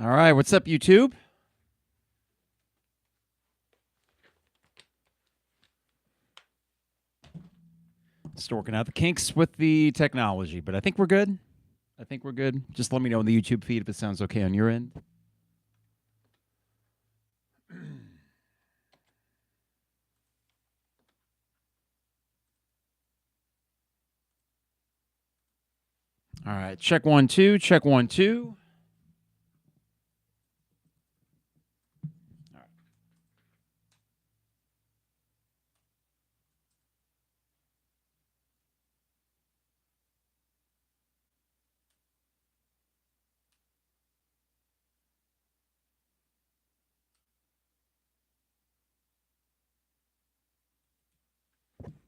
All right, what's up, YouTube? Still working out the kinks with the technology, but I think we're good. Just let me know in the YouTube feed if it sounds okay on your end. All right, check 1 2, check 1 2.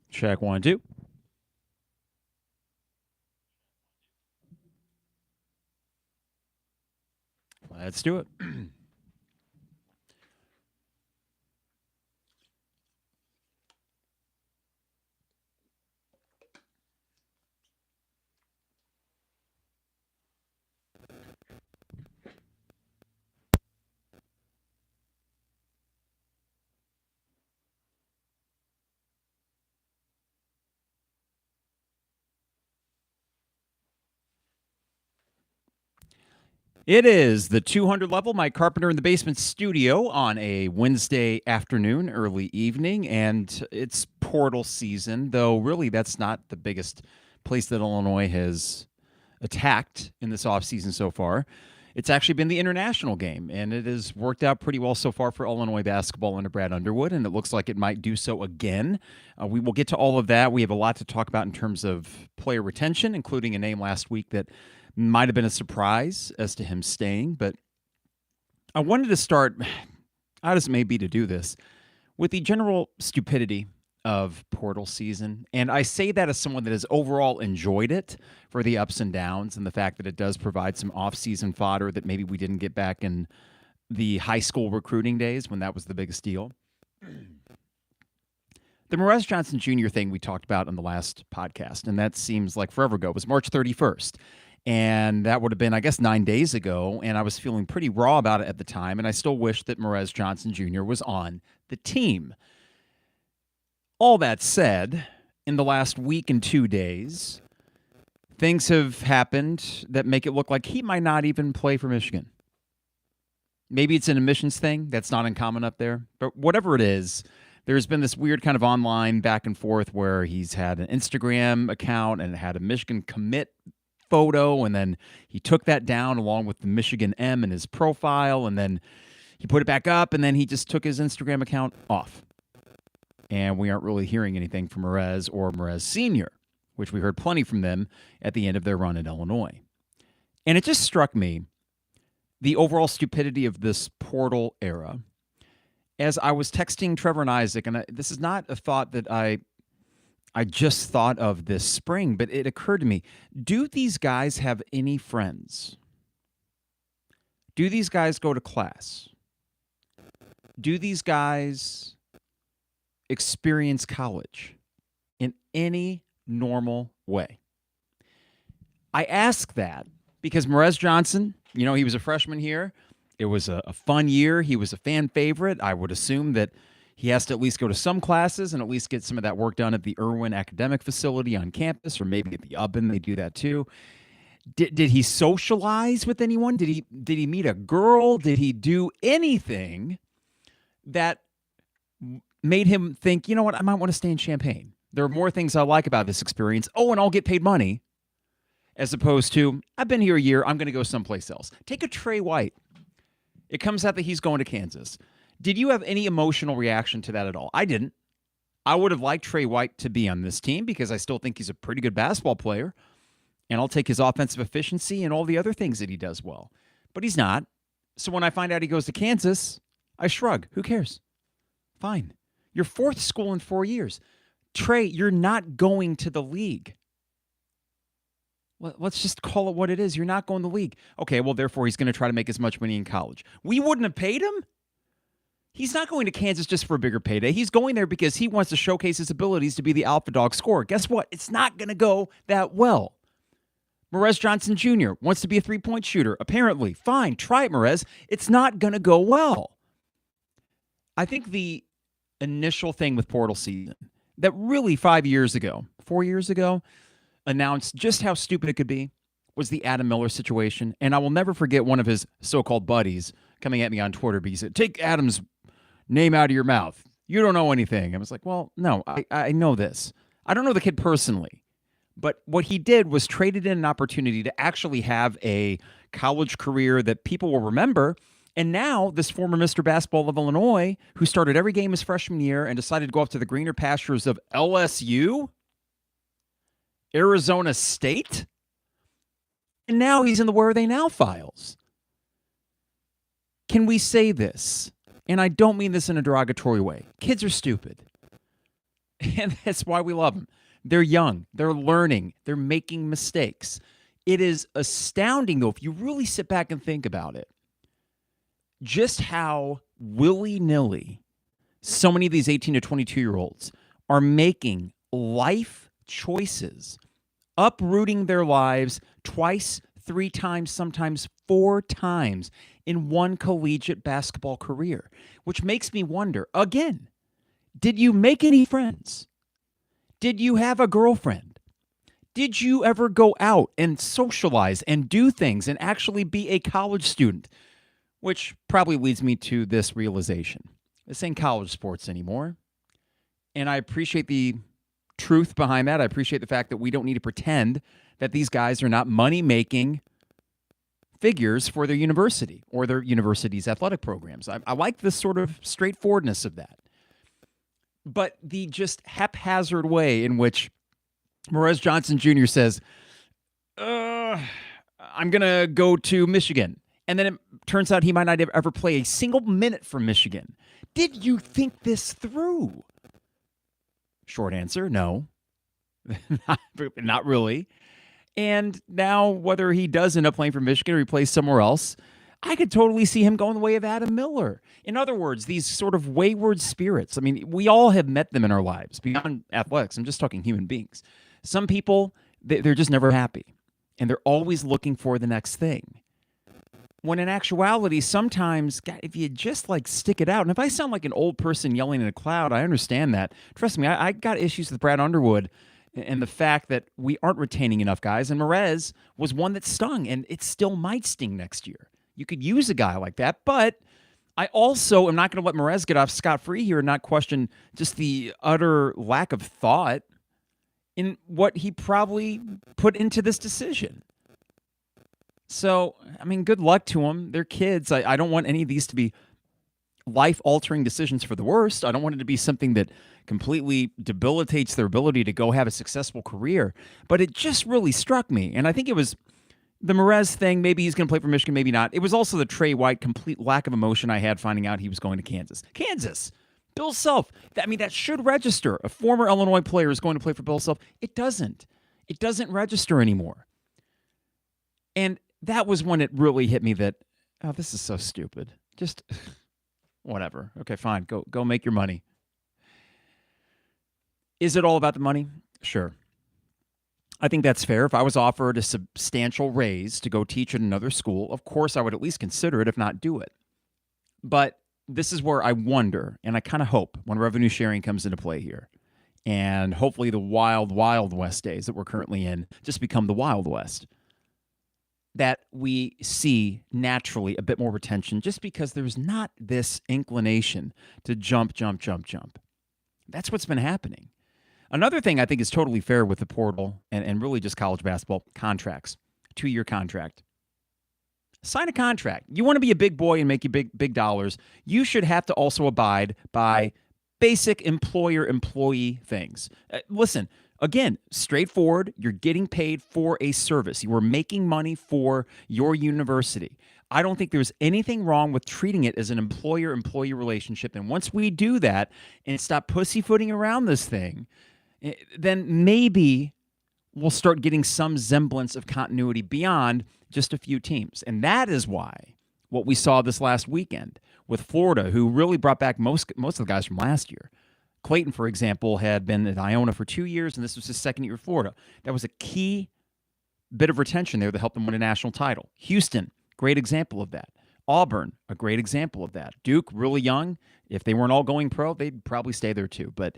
Check 1 2. Let's do it. It is the 200 level, Mike Carpenter in the basement studio on a Wednesday afternoon, early evening, and it's portal season, though really that's not the biggest place that Illinois has attacked in this offseason so far. It's actually been the international game, and it has worked out pretty well so far for Illinois basketball under Brad Underwood, and it looks like it might do so again. We will get to all of that. We have a lot to talk about in terms of player retention, including a name last week that might have been a surprise as to him staying, but I wanted to start, odd as it may be to do this, with the general stupidity of portal season. And I say that as someone that has overall enjoyed it for the ups and downs and the fact that it does provide some off-season fodder that maybe we didn't get back in the high school recruiting days when that was the biggest deal. The Morez Johnson Jr. thing we talked about on the last podcast, and that seems like forever ago, was March 31st. And that would have been, I guess, 9 days ago, and I was feeling pretty raw about it at the time, and I still wish that Morez Johnson Jr. was on the team. All that said, in the last week and 2 days, things have happened that make it look like he might not even play for Michigan. Maybe it's an admissions thing. That's not uncommon up there. But whatever it is, there's been this weird kind of online back and forth where he's had an Instagram account and had a Michigan commit photo, and then he took that down along with the Michigan M in his profile, and then he put it back up, and then he just took his Instagram account off. And we aren't really hearing anything from Morez or Morez Sr., which we heard plenty from them at the end of their run in Illinois. And it just struck me, the overall stupidity of this portal era, as I was texting Trevor and Isaac, and this is not a thought that I just thought of this spring, but it occurred to me, do these guys have any friends? Do these guys go to class? Do these guys experience college in any normal way? I ask that because Morez Johnson, he was a freshman here. It was a fun year. He was a fan favorite. I would assume that he has to at least go to some classes and at least get some of that work done at the Irwin Academic Facility on campus, or maybe at the Ubben. They do that too. Did he socialize with anyone? Did he meet a girl? Did he do anything that made him think, you know what, I might want to stay in Champaign? There are more things I like about this experience. Oh, and I'll get paid money, as opposed to, I've been here a year, I'm going to go someplace else. Take a Trey White. It comes out that he's going to Kansas. Did you have any emotional reaction to that at all? I didn't. I would have liked Trey White to be on this team because I still think he's a pretty good basketball player, and I'll take his offensive efficiency and all the other things that he does well. But he's not. So when I find out he goes to Kansas, I shrug. Who cares? Fine. Your fourth school in 4 years. Trey, you're not going to the league. Let's just call it what it is. You're not going to the league. Okay, well, therefore, he's going to try to make as much money in college. We wouldn't have paid him? He's not going to Kansas just for a bigger payday. He's going there because he wants to showcase his abilities to be the alpha dog scorer. Guess what? It's not going to go that well. Morez Johnson Jr. wants to be a three-point shooter. Apparently. Fine, try it, Morez. It's not going to go well. I think the initial thing with portal season that really 4 years ago, announced just how stupid it could be was the Adam Miller situation. And I will never forget one of his so-called buddies coming at me on Twitter because he said, take Adam's name out of your mouth. You don't know anything. I was like, well, no, I know this. I don't know the kid personally. But what he did was traded in an opportunity to actually have a college career that people will remember. And now this former Mr. Basketball of Illinois, who started every game his freshman year and decided to go up to the greener pastures of LSU, Arizona State, and now he's in the Where Are They Now files. Can we say this? And I don't mean this in a derogatory way. Kids are stupid. And that's why we love them. They're young. They're learning. They're making mistakes. It is astounding, though, if you really sit back and think about it, just how willy-nilly so many of these 18 to 22-year-olds are making life choices, uprooting their lives twice, 3 times, sometimes 4 times in one collegiate basketball career, which makes me wonder, again, did you make any friends? Did you have a girlfriend? Did you ever go out and socialize and do things and actually be a college student? Which probably leads me to this realization. This ain't college sports anymore. And I appreciate the truth behind that. I appreciate the fact that we don't need to pretend that these guys are not money-making figures for their university or their university's athletic programs. I like this sort of straightforwardness of that. But the just haphazard way in which Morez Johnson Jr. says, I'm going to go to Michigan. And then it turns out he might not ever play a single minute for Michigan. Did you think this through? Short answer, no. Not really. And now whether he does end up playing for Michigan or he plays somewhere else, I could totally see him going the way of Adam Miller. In other words, these sort of wayward spirits. I mean, we all have met them in our lives beyond athletics. I'm just talking human beings. Some people, they're just never happy. And they're always looking for the next thing. When in actuality, sometimes, God, if you just stick it out, and if I sound like an old person yelling in a cloud, I understand that. Trust me, I got issues with Brad Underwood and the fact that we aren't retaining enough guys. And Morez was one that stung, and it still might sting next year. You could use a guy like that, but I also am not going to let Morez get off scot-free here and not question just the utter lack of thought in what he probably put into this decision. So, I mean, good luck to them. They're kids. I don't want any of these to be life-altering decisions for the worst. I don't want it to be something that completely debilitates their ability to go have a successful career. But it just really struck me, and I think it was the Morez thing. Maybe he's going to play for Michigan, maybe not. It was also the Trey White complete lack of emotion I had finding out he was going to Kansas. Kansas! Bill Self. That should register. A former Illinois player is going to play for Bill Self. It doesn't. It doesn't register anymore. And that was when it really hit me that, oh, this is so stupid. Just whatever. Okay, fine. Go make your money. Is it all about the money? Sure. I think that's fair. If I was offered a substantial raise to go teach at another school, of course I would at least consider it, if not do it. But this is where I wonder, and I kind of hope, when revenue sharing comes into play here, and hopefully the wild, wild west days that we're currently in just become the Wild West, that we see naturally a bit more retention just because there's not this inclination to jump. That's what's been happening. Another thing I think is totally fair with the portal and really just college basketball, contracts. 2-year contract. Sign a contract. You want to be a big boy and make you big dollars, you should have to also abide by basic employer-employee things. Listen, again, straightforward, you're getting paid for a service. You are making money for your university. I don't think there's anything wrong with treating it as an employer-employee relationship. And once we do that and stop pussyfooting around this thing, then maybe we'll start getting some semblance of continuity beyond just a few teams. And that is why what we saw this last weekend with Florida, who really brought back most of the guys from last year. Clayton, for example, had been at Iona for 2 years, and this was his second year at Florida. That was a key bit of retention there that helped them win a national title. Houston, great example of that. Auburn, a great example of that. Duke, really young. If they weren't all going pro, they'd probably stay there too. But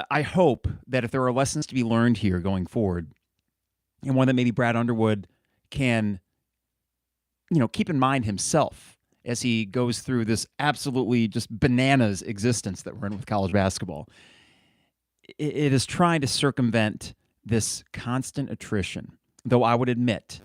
I hope that if there are lessons to be learned here going forward, and one that maybe Brad Underwood can, keep in mind himself as he goes through this absolutely just bananas existence that we're in with college basketball, it is trying to circumvent this constant attrition. Though I would admit,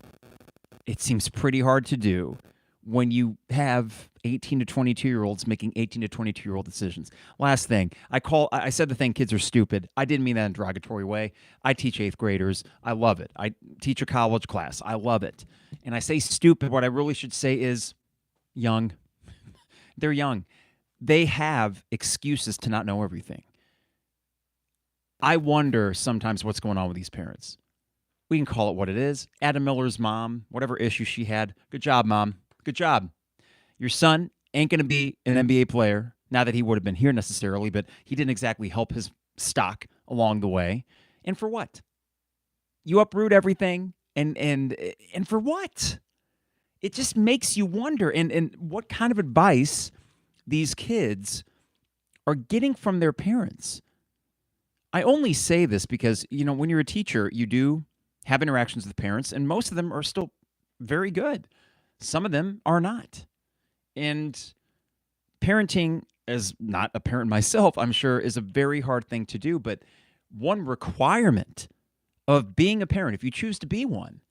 it seems pretty hard to do when you have 18 to 22-year-olds making 18 to 22-year-old decisions. Last thing, I said the thing, kids are stupid. I didn't mean that in a derogatory way. I teach 8th graders. I love it. I teach a college class. I love it. And I say stupid. What I really should say is young. They're young. They have excuses to not know everything. I wonder sometimes what's going on with these parents. We can call it what it is. Adam Miller's mom, whatever issue she had. Good job, Mom. Good job. Your son ain't going to be an NBA player. Not that he would have been here necessarily, but he didn't exactly help his stock along the way. And for what? You uproot everything, and for what? It just makes you wonder. And what kind of advice these kids are getting from their parents. I only say this because, when you're a teacher, you do have interactions with parents, and most of them are still very good. Some of them are not. And parenting, as not a parent myself, I'm sure, is a very hard thing to do. But one requirement of being a parent, if you choose to be one,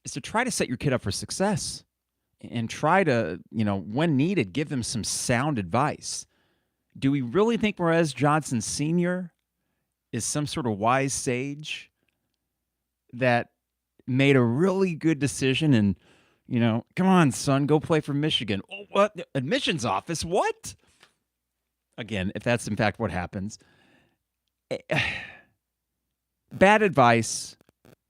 is to try to set your kid up for success and try to, when needed, give them some sound advice. Do we really think Morez Johnson Sr. is some sort of wise sage that made a really good decision and, come on, son, go play for Michigan? Oh, what? Admissions office? What? Again, if that's in fact what happens. Bad advice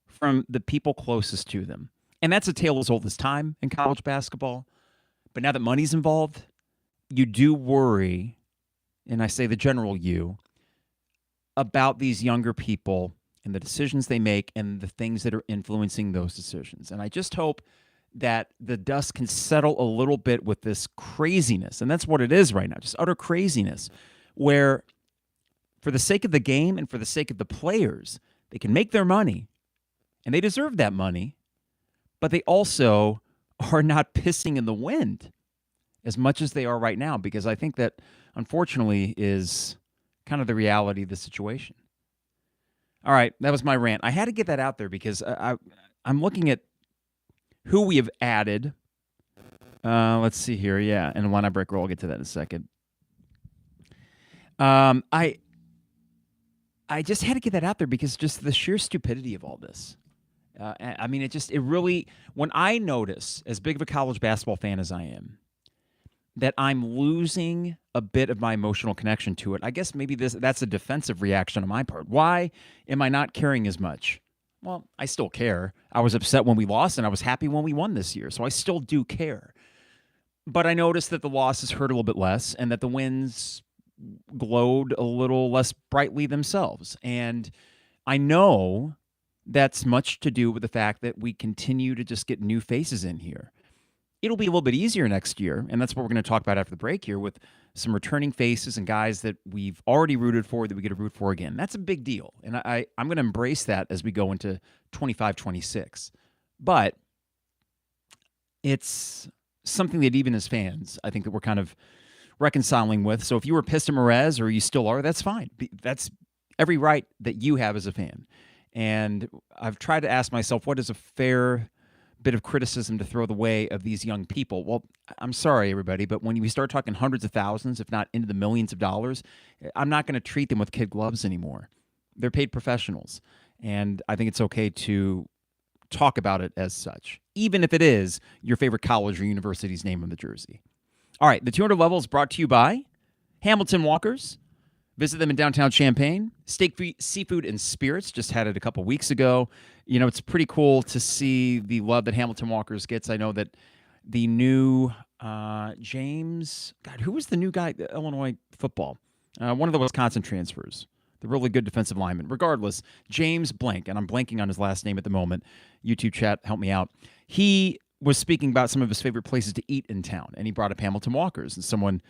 from the people closest to them. And that's a tale as old as time in college basketball. But now that money's involved, you do worry, and I say the general you, about these younger people and the decisions they make and the things that are influencing those decisions. And I just hope that the dust can settle a little bit with this craziness. And that's what it is right now, just utter craziness, where for the sake of the game and for the sake of the players, they can make their money, and they deserve that money, but they also are not pissing in the wind as much as they are right now, because I think that, unfortunately, is kind of the reality of the situation. All right, that was my rant. I had to get that out there because I'm looking at who we have added. Let's see here. Yeah, and line-up break roll. I'll get to that in a second. I just had to get that out there because just the sheer stupidity of all this. I mean, it really, when I notice, as big of a college basketball fan as I am, that I'm losing a bit of my emotional connection to it, I guess maybe that's a defensive reaction on my part. Why am I not caring as much? Well, I still care. I was upset when we lost, and I was happy when we won this year, so I still do care. But I noticed that the losses hurt a little bit less, and that the wins glowed a little less brightly themselves. And I know that's much to do with the fact that we continue to just get new faces in here. It'll be a little bit easier next year, and that's what we're going to talk about after the break here, with some returning faces and guys that we've already rooted for that we get to root for again. That's a big deal, and I'm going to embrace that as we go into 25-26. But it's something that even as fans, I think that we're kind of reconciling with. So if you were pissed at Morez, or you still are, that's fine. That's every right that you have as a fan. And I've tried to ask myself, what is a fair bit of criticism to throw the way of these young people? Well, I'm sorry, everybody, but when we start talking hundreds of thousands, if not into the millions of dollars, I'm not going to treat them with kid gloves anymore. They're paid professionals, and I think it's okay to talk about it as such, even if it is your favorite college or university's name on the jersey. All right, the 200 level is brought to you by Hamilton Walkers. Visit them in downtown Champaign. Steak, seafood, and spirits. Just had it a couple weeks ago. It's pretty cool to see the love that Hamilton Walkers gets. I know that the new James, God, who was the new guy? Illinois football. One of the Wisconsin transfers. the really good defensive lineman. Regardless, James Blank, and I'm blanking on his last name at the moment. YouTube chat, help me out. He was speaking about some of his favorite places to eat in town, and he brought up Hamilton Walkers, and someone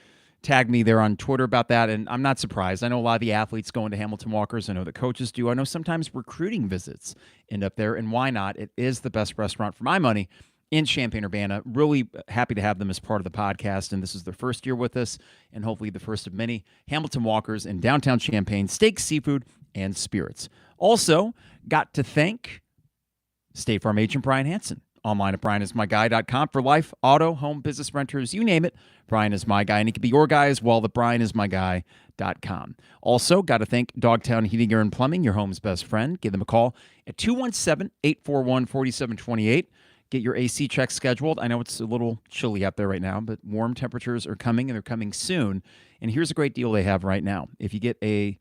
tagged me there on Twitter about that, and I'm not surprised. I know a lot of the athletes go into Hamilton Walkers. I know the coaches do. I know sometimes recruiting visits end up there, and why not? It is the best restaurant for my money in Champaign-Urbana. Really happy to have them as part of the podcast, and this is their first year with us, and hopefully the first of many. Hamilton Walkers in downtown Champaign, steak, seafood, and spirits. Also, got to thank State Farm agent Brian Hansen. Online at brianismyguy.com for life, auto, home, business renters, you name it. Brian is my guy, and he can be your guy as well at brianismyguy.com. Also, got to thank Dogtown Heating, Air, and Plumbing, your home's best friend. Give them a call at 217-841-4728. Get your AC check scheduled. I know it's a little chilly out there right now, but warm temperatures are coming, and they're coming soon. And here's a great deal they have right now. If you get a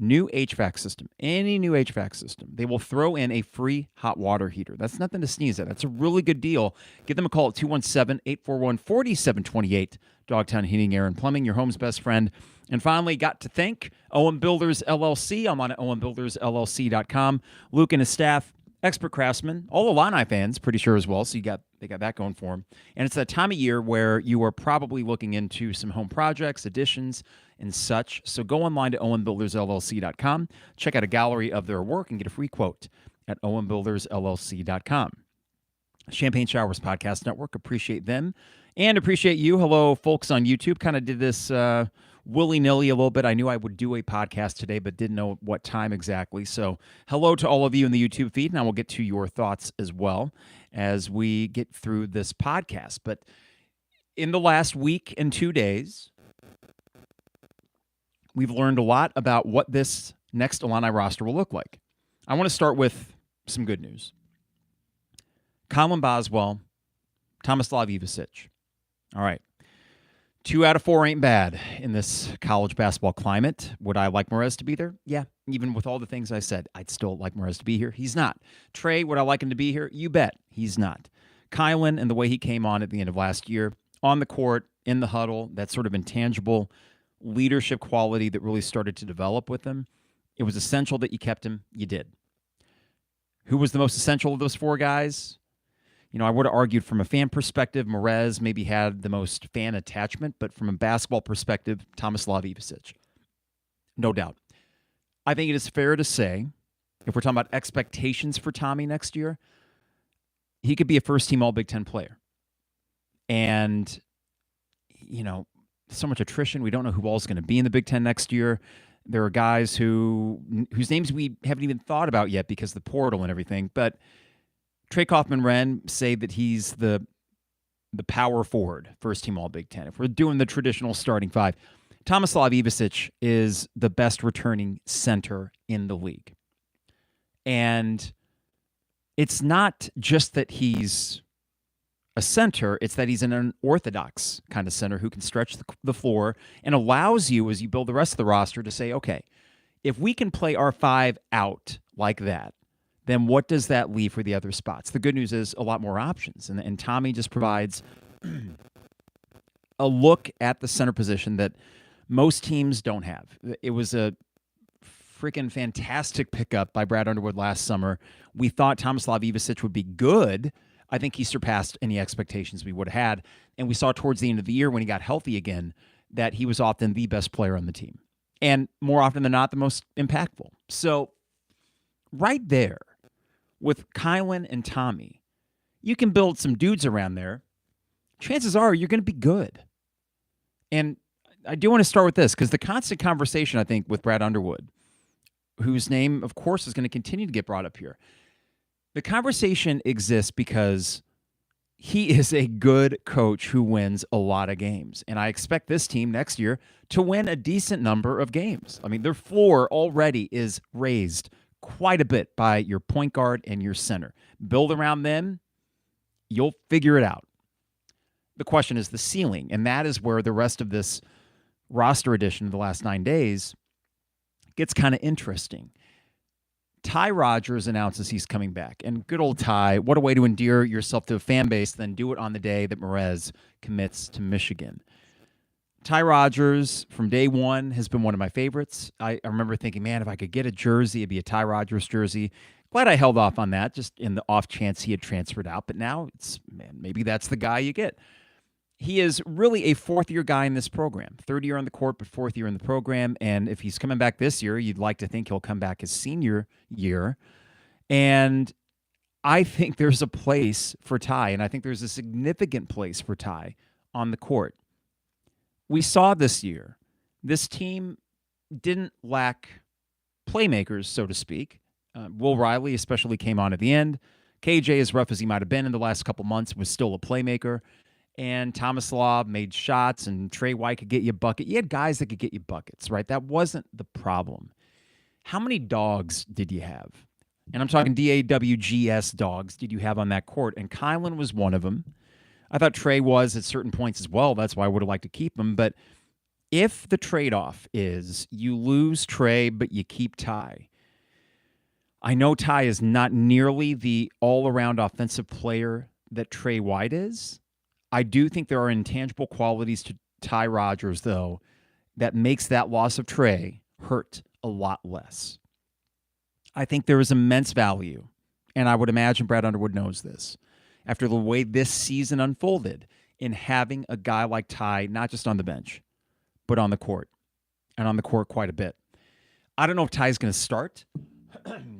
new HVAC system, any new HVAC system, they will throw in a free hot water heater. That's nothing to sneeze at. That's a really good deal. Give them a call at 217-841-4728. Dogtown Heating, Air, and Plumbing, your home's best friend. And finally, got to thank OM Builders LLC. I'm on at ombuildersllc.com. Luke and his staff, expert craftsmen, all Illini fans, pretty sure as well. So they got that going for them. And it's that time of year where you are probably looking into some home projects, additions, and such. So go online to ombuildersllc.com. Check out a gallery of their work and get a free quote at ombuildersllc.com. Champagne Showers Podcast Network. Appreciate them and appreciate you. Hello, folks on YouTube. Kind of did this willy-nilly a little bit. I knew I would do a podcast today, but didn't know what time exactly. So hello to all of you in the YouTube feed, and I will get to your thoughts as well as we get through this podcast. But in the last week and 2 days, we've learned a lot about what this next Illini roster will look like. I want to start with some good news. Kylan Boswell, Tomislav Ivicic. All right. 2 out of 4 ain't bad in this college basketball climate. Would I like Morez to be there? Yeah. Even with all the things I said, I'd still like Morez to be here. He's not. Trey, would I like him to be here? You bet. He's not. Kylan and the way he came on at the end of last year, on the court, in the huddle, that sort of intangible leadership quality that really started to develop with him, it was essential that you kept him. You did. Who was the most essential of those 4 guys? You know, I would have argued from a fan perspective, Morez maybe had the most fan attachment, but from a basketball perspective, Tomislav Ivicic. No doubt. I think it is fair to say, if we're talking about expectations for Tommy next year, he could be a first-team All-Big Ten player. And, you know, so much attrition. We don't know who all is going to be in the Big Ten next year. There are guys whose names we haven't even thought about yet because of the portal and everything, but Trey Kaufman-Renn say that he's the power forward, first-team All-Big Ten. If we're doing the traditional starting 5, Tomislav Ivicic is the best returning center in the league. And it's not just that he's a center, it's that he's an unorthodox kind of center who can stretch the floor and allows you, as you build the rest of the roster, to say, okay, if we can play our 5 out like that, then what does that leave for the other spots? The good news is a lot more options. And Tommy just provides a look at the center position that most teams don't have. It was a freaking fantastic pickup by Brad Underwood last summer. We thought Tomislav Ivicic would be good. I think he surpassed any expectations we would have had. And we saw towards the end of the year when he got healthy again that he was often the best player on the team. And more often than not, the most impactful. So right there, with Kylan and Tommy, you can build some dudes around there. Chances are you're going to be good. And I do want to start with this because the constant conversation, I think, with Brad Underwood, whose name, of course, is going to continue to get brought up here. The conversation exists because he is a good coach who wins a lot of games. And I expect this team next year to win a decent number of games. I mean, their floor already is raised quite a bit by your point guard and your center. Build around them, you'll figure it out. The question is the ceiling, and that is where the rest of this roster addition of the last 9 days gets kind of interesting. Ty Rodgers announces he's coming back, and good old Ty, what a way to endear yourself to a fan base, then do it on the day that Morez commits to Michigan. Ty Rodgers from day one has been one of my favorites. I remember thinking, man, if I could get a jersey, it'd be a Ty Rodgers jersey. Glad I held off on that, just in the off chance he had transferred out. But now maybe that's the guy you get. He is really a fourth-year guy in this program. Third year on the court, but fourth year in the program. And if he's coming back this year, you'd like to think he'll come back his senior year. And I think there's a place for Ty, and I think there's a significant place for Ty on the court. We saw this year, this team didn't lack playmakers, so to speak. Will Riley especially came on at the end. KJ, as rough as he might have been in the last couple months, was still a playmaker. And Thomas Law made shots, and Trey White could get you a bucket. You had guys that could get you buckets, right? That wasn't the problem. How many dogs did you have? And I'm talking DAWGS dogs did you have on that court? And Kylan was one of them. I thought Trey was at certain points as well. That's why I would have liked to keep him. But if the trade-off is you lose Trey, but you keep Ty, I know Ty is not nearly the all-around offensive player that Trey White is. I do think there are intangible qualities to Ty Rodgers, though, that makes that loss of Trey hurt a lot less. I think there is immense value, and I would imagine Brad Underwood knows this, after the way this season unfolded, in having a guy like Ty, not just on the bench, but on the court, and on the court quite a bit. I don't know if Ty's going to start.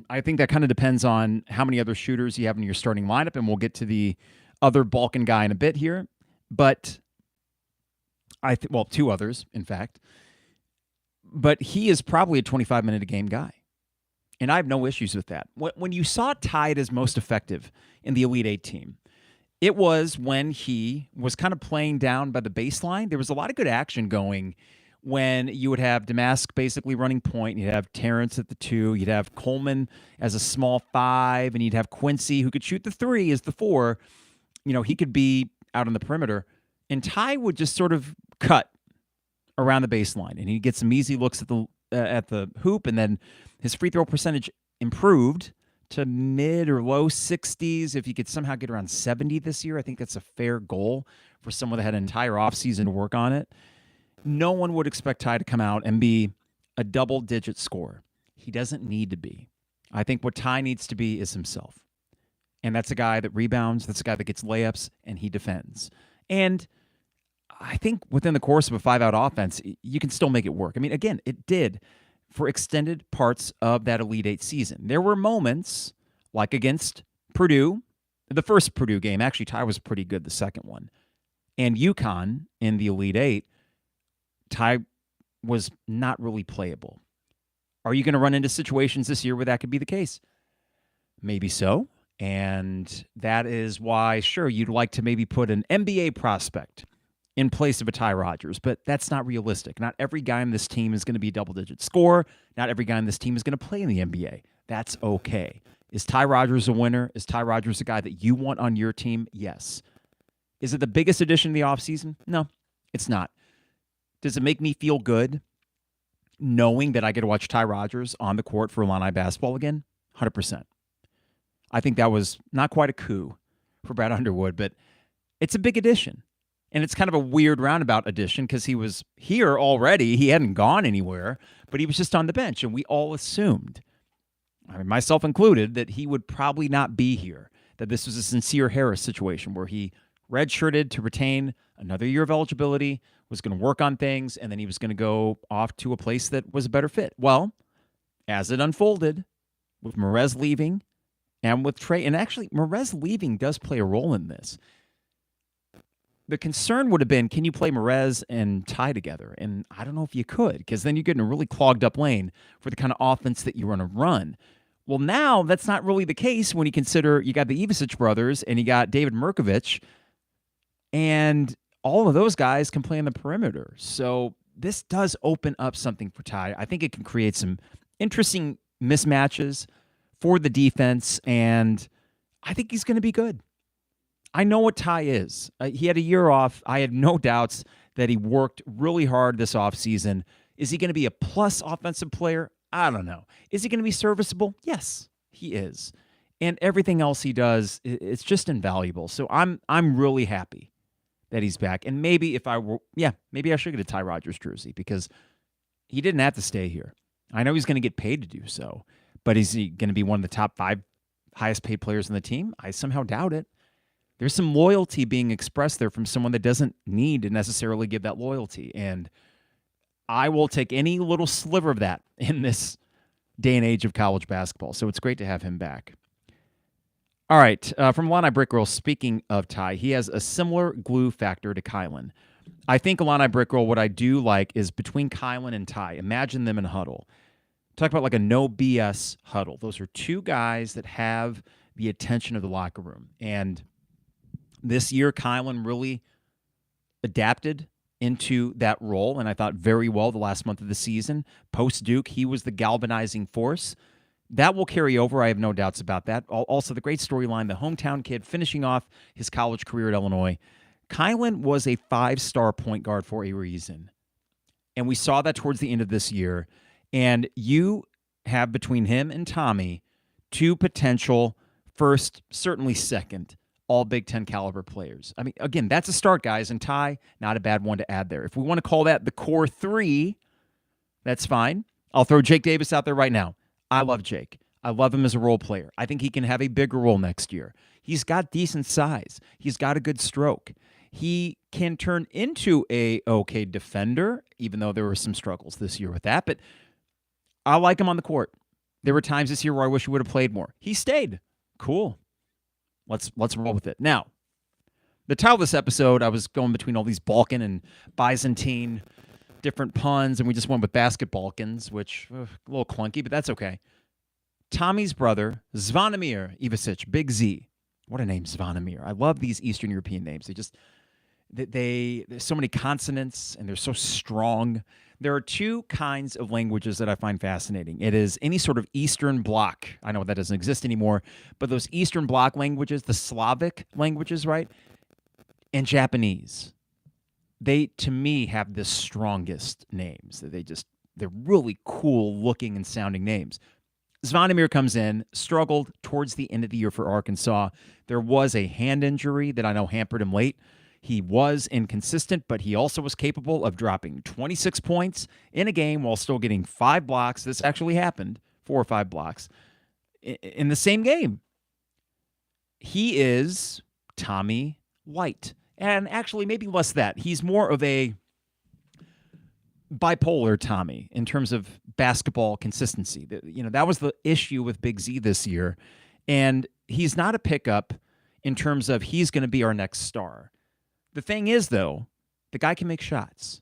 I think that kind of depends on how many other shooters you have in your starting lineup, and we'll get to the other Balkan guy in a bit here. But two others, in fact. But he is probably a 25-minute-a-game guy. And I have no issues with that. When you saw Ty as most effective in the Elite Eight team, it was when he was kind of playing down by the baseline. There was a lot of good action going when you would have Damask basically running point. You'd have Terrence at the 2. You'd have Coleman as a small 5. And you'd have Quincy, who could shoot the 3 as the 4. You know, he could be out on the perimeter. And Ty would just sort of cut around the baseline. And he'd get some easy looks at the hoop, and then his free throw percentage improved to mid or low 60s. If he could somehow get around 70 this year, I think that's a fair goal for someone that had an entire offseason to work on it. No one would expect Ty to come out and be a double-digit scorer. He doesn't need to be. I think what Ty needs to be is himself. And that's a guy that rebounds, that's a guy that gets layups, and he defends. And I think within the course of a 5-out offense, you can still make it work. I mean, again, it did for extended parts of that Elite Eight season. There were moments, like against Purdue, the first Purdue game. Actually, Ty was pretty good the second one. And UConn in the Elite Eight, Ty was not really playable. Are you going to run into situations this year where that could be the case? Maybe so. And that is why, sure, you'd like to maybe put an NBA prospect in place of a Ty Rodgers, but that's not realistic. Not every guy on this team is going to be a double-digit scorer. Not every guy on this team is going to play in the NBA. That's okay. Is Ty Rodgers a winner? Is Ty Rodgers a guy that you want on your team? Yes. Is it the biggest addition of the offseason? No, it's not. Does it make me feel good knowing that I get to watch Ty Rodgers on the court for Illini basketball again? 100%. I think that was not quite a coup for Brad Underwood, but it's a big addition. And it's kind of a weird roundabout addition because he was here already. He hadn't gone anywhere, but he was just on the bench. And we all assumed, I mean, myself included, that he would probably not be here, that this was a Sincere Harris situation where he redshirted to retain another year of eligibility, was going to work on things, and then he was going to go off to a place that was a better fit. Well, as it unfolded, with Morez leaving and with Trey, and actually Morez leaving does play a role in this. The concern would have been, can you play Morez and Ty together? And I don't know if you could, because then you get in a really clogged up lane for the kind of offense that you want to run. Well, now that's not really the case when you consider you got the Ivisic brothers and you got David Mirkovic, and all of those guys can play on the perimeter. So this does open up something for Ty. I think it can create some interesting mismatches for the defense, and I think he's going to be good. I know what Ty is. He had a year off. I had no doubts that he worked really hard this offseason. Is he going to be a plus offensive player? I don't know. Is he going to be serviceable? Yes, he is. And everything else he does, it's just invaluable. So I'm really happy that he's back. And maybe maybe I should get a Ty Rodgers jersey because he didn't have to stay here. I know he's going to get paid to do so, but is he going to be one of the top 5 highest paid players on the team? I somehow doubt it. There's some loyalty being expressed there from someone that doesn't need to necessarily give that loyalty. And I will take any little sliver of that in this day and age of college basketball. So it's great to have him back. All right, from Illini Brickgirl, speaking of Ty, he has a similar glue factor to Kylan. I think Illini Brickgirl, what I do like is between Kylan and Ty, imagine them in a huddle. Talk about like a no BS huddle. Those are 2 guys that have the attention of the locker room. And this year, Kylan really adapted into that role, and I thought very well the last month of the season. Post-Duke, he was the galvanizing force. That will carry over. I have no doubts about that. Also, the great storyline, the hometown kid finishing off his college career at Illinois. Kylan was a 5-star point guard for a reason, and we saw that towards the end of this year. And you have between him and Tomi 2 potential first, certainly second, all Big Ten caliber players. I mean, again, that's a start, guys, and Ty, not a bad one to add there. If we want to call that the core 3, that's fine. I'll throw Jake Davis out there right now. I love Jake. I love him as a role player. I think he can have a bigger role next year. He's got decent size. He's got a good stroke. He can turn into a okay defender, even though there were some struggles this year with that. But I like him on the court. There were times this year where I wish he would have played more. He stayed. Cool. Let's roll with it. Now, the title of this episode, I was going between all these Balkan and Byzantine different puns, and we just went with BasketBalkans, which a little clunky, but that's okay. Tomi's brother, Zvonimir Ivicic, Big Z. What a name, Zvonimir. I love these Eastern European names. There's so many consonants, and they're so strong. There are 2 kinds of languages that I find fascinating. It is any sort of Eastern Bloc. I know that doesn't exist anymore, but those Eastern Bloc languages, the Slavic languages, right? And Japanese. They, to me, have the strongest names. They're really cool looking and sounding names. Zvonimir comes in, struggled towards the end of the year for Arkansas. There was a hand injury that I know hampered him late. He was inconsistent, but he also was capable of dropping 26 points in a game while still getting 5 blocks. This actually happened, 4 or 5 blocks, in the same game. He is Tomi Light. And actually, maybe less that. He's more of a bipolar Tomi in terms of basketball consistency. That was the issue with Big Z this year. And he's not a pickup in terms of he's going to be our next star. The thing is, though, the guy can make shots,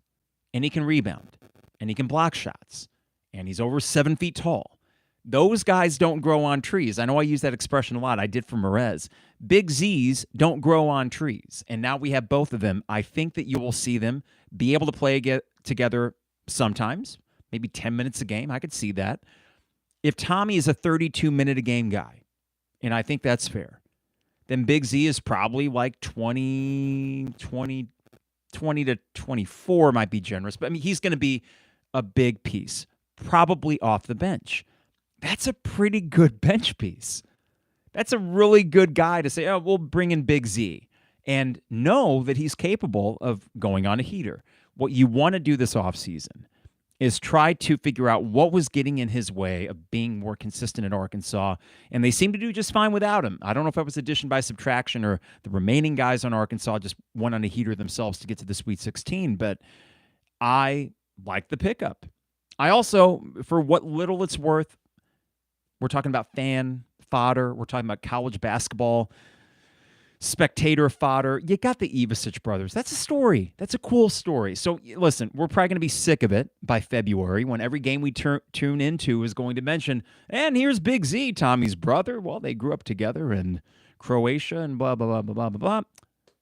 and he can rebound, and he can block shots, and he's over 7 feet tall. Those guys don't grow on trees. I know I use that expression a lot. I did for Morez. Big Zs don't grow on trees, and now we have both of them. I think that you will see them be able to play together sometimes, maybe 10 minutes a game. I could see that. If Tomi is a 32-minute-a-game guy, and I think that's fair, then Big Z is probably like 20 to 24 might be generous. But, I mean, he's going to be a big piece, probably off the bench. That's a pretty good bench piece. That's a really good guy to say, oh, we'll bring in Big Z and know that he's capable of going on a heater. What you want to do this offseason is try to figure out what was getting in his way of being more consistent at Arkansas, and they seem to do just fine without him. I don't know if that was addition by subtraction or the remaining guys on Arkansas just went on a heater themselves to get to the Sweet 16, but I like the pickup. I also, for what little it's worth, we're talking about fan fodder. We're talking about college basketball spectator fodder. You got the Ivicic brothers. That's a story. That's a cool story. So listen, we're probably going to be sick of it by February when every game we tune into is going to mention, and here's Big Z, Tomi's brother. Well, they grew up together in Croatia and blah, blah, blah, blah, blah, blah, blah.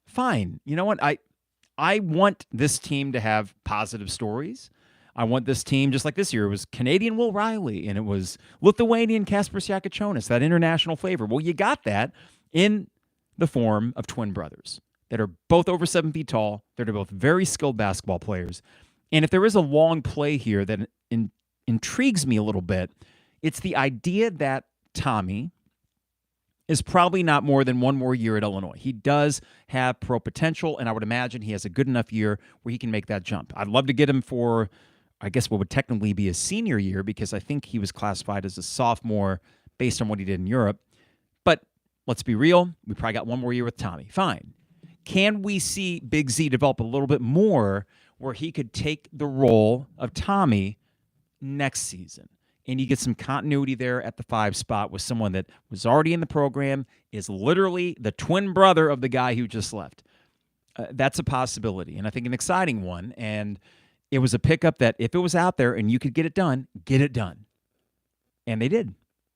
Fine. You know what? I want this team to have positive stories. I want this team, just like this year, it was Canadian Will Riley, and it was Lithuanian Kasper Siakachonis, that international flavor. Well, you got that in the form of twin brothers that are both over 7 feet tall. They're both very skilled basketball players. And if there is a long play here that intrigues me a little bit, it's the idea that Tomi is probably not more than one more year at Illinois. He does have pro potential, and I would imagine he has a good enough year where he can make that jump. I'd love to get him for, I guess, what would technically be his senior year, because I think he was classified as a sophomore based on what he did in Europe. But let's be real, we probably got one more year with Tomi. Fine. Can we see Big Z develop a little bit more where he could take the role of Tomi next season? And you get some continuity there at the 5 spot with someone that was already in the program, is literally the twin brother of the guy who just left. That's a possibility, and I think an exciting one. And it was a pickup that if it was out there and you could get it done, get it done. And they did.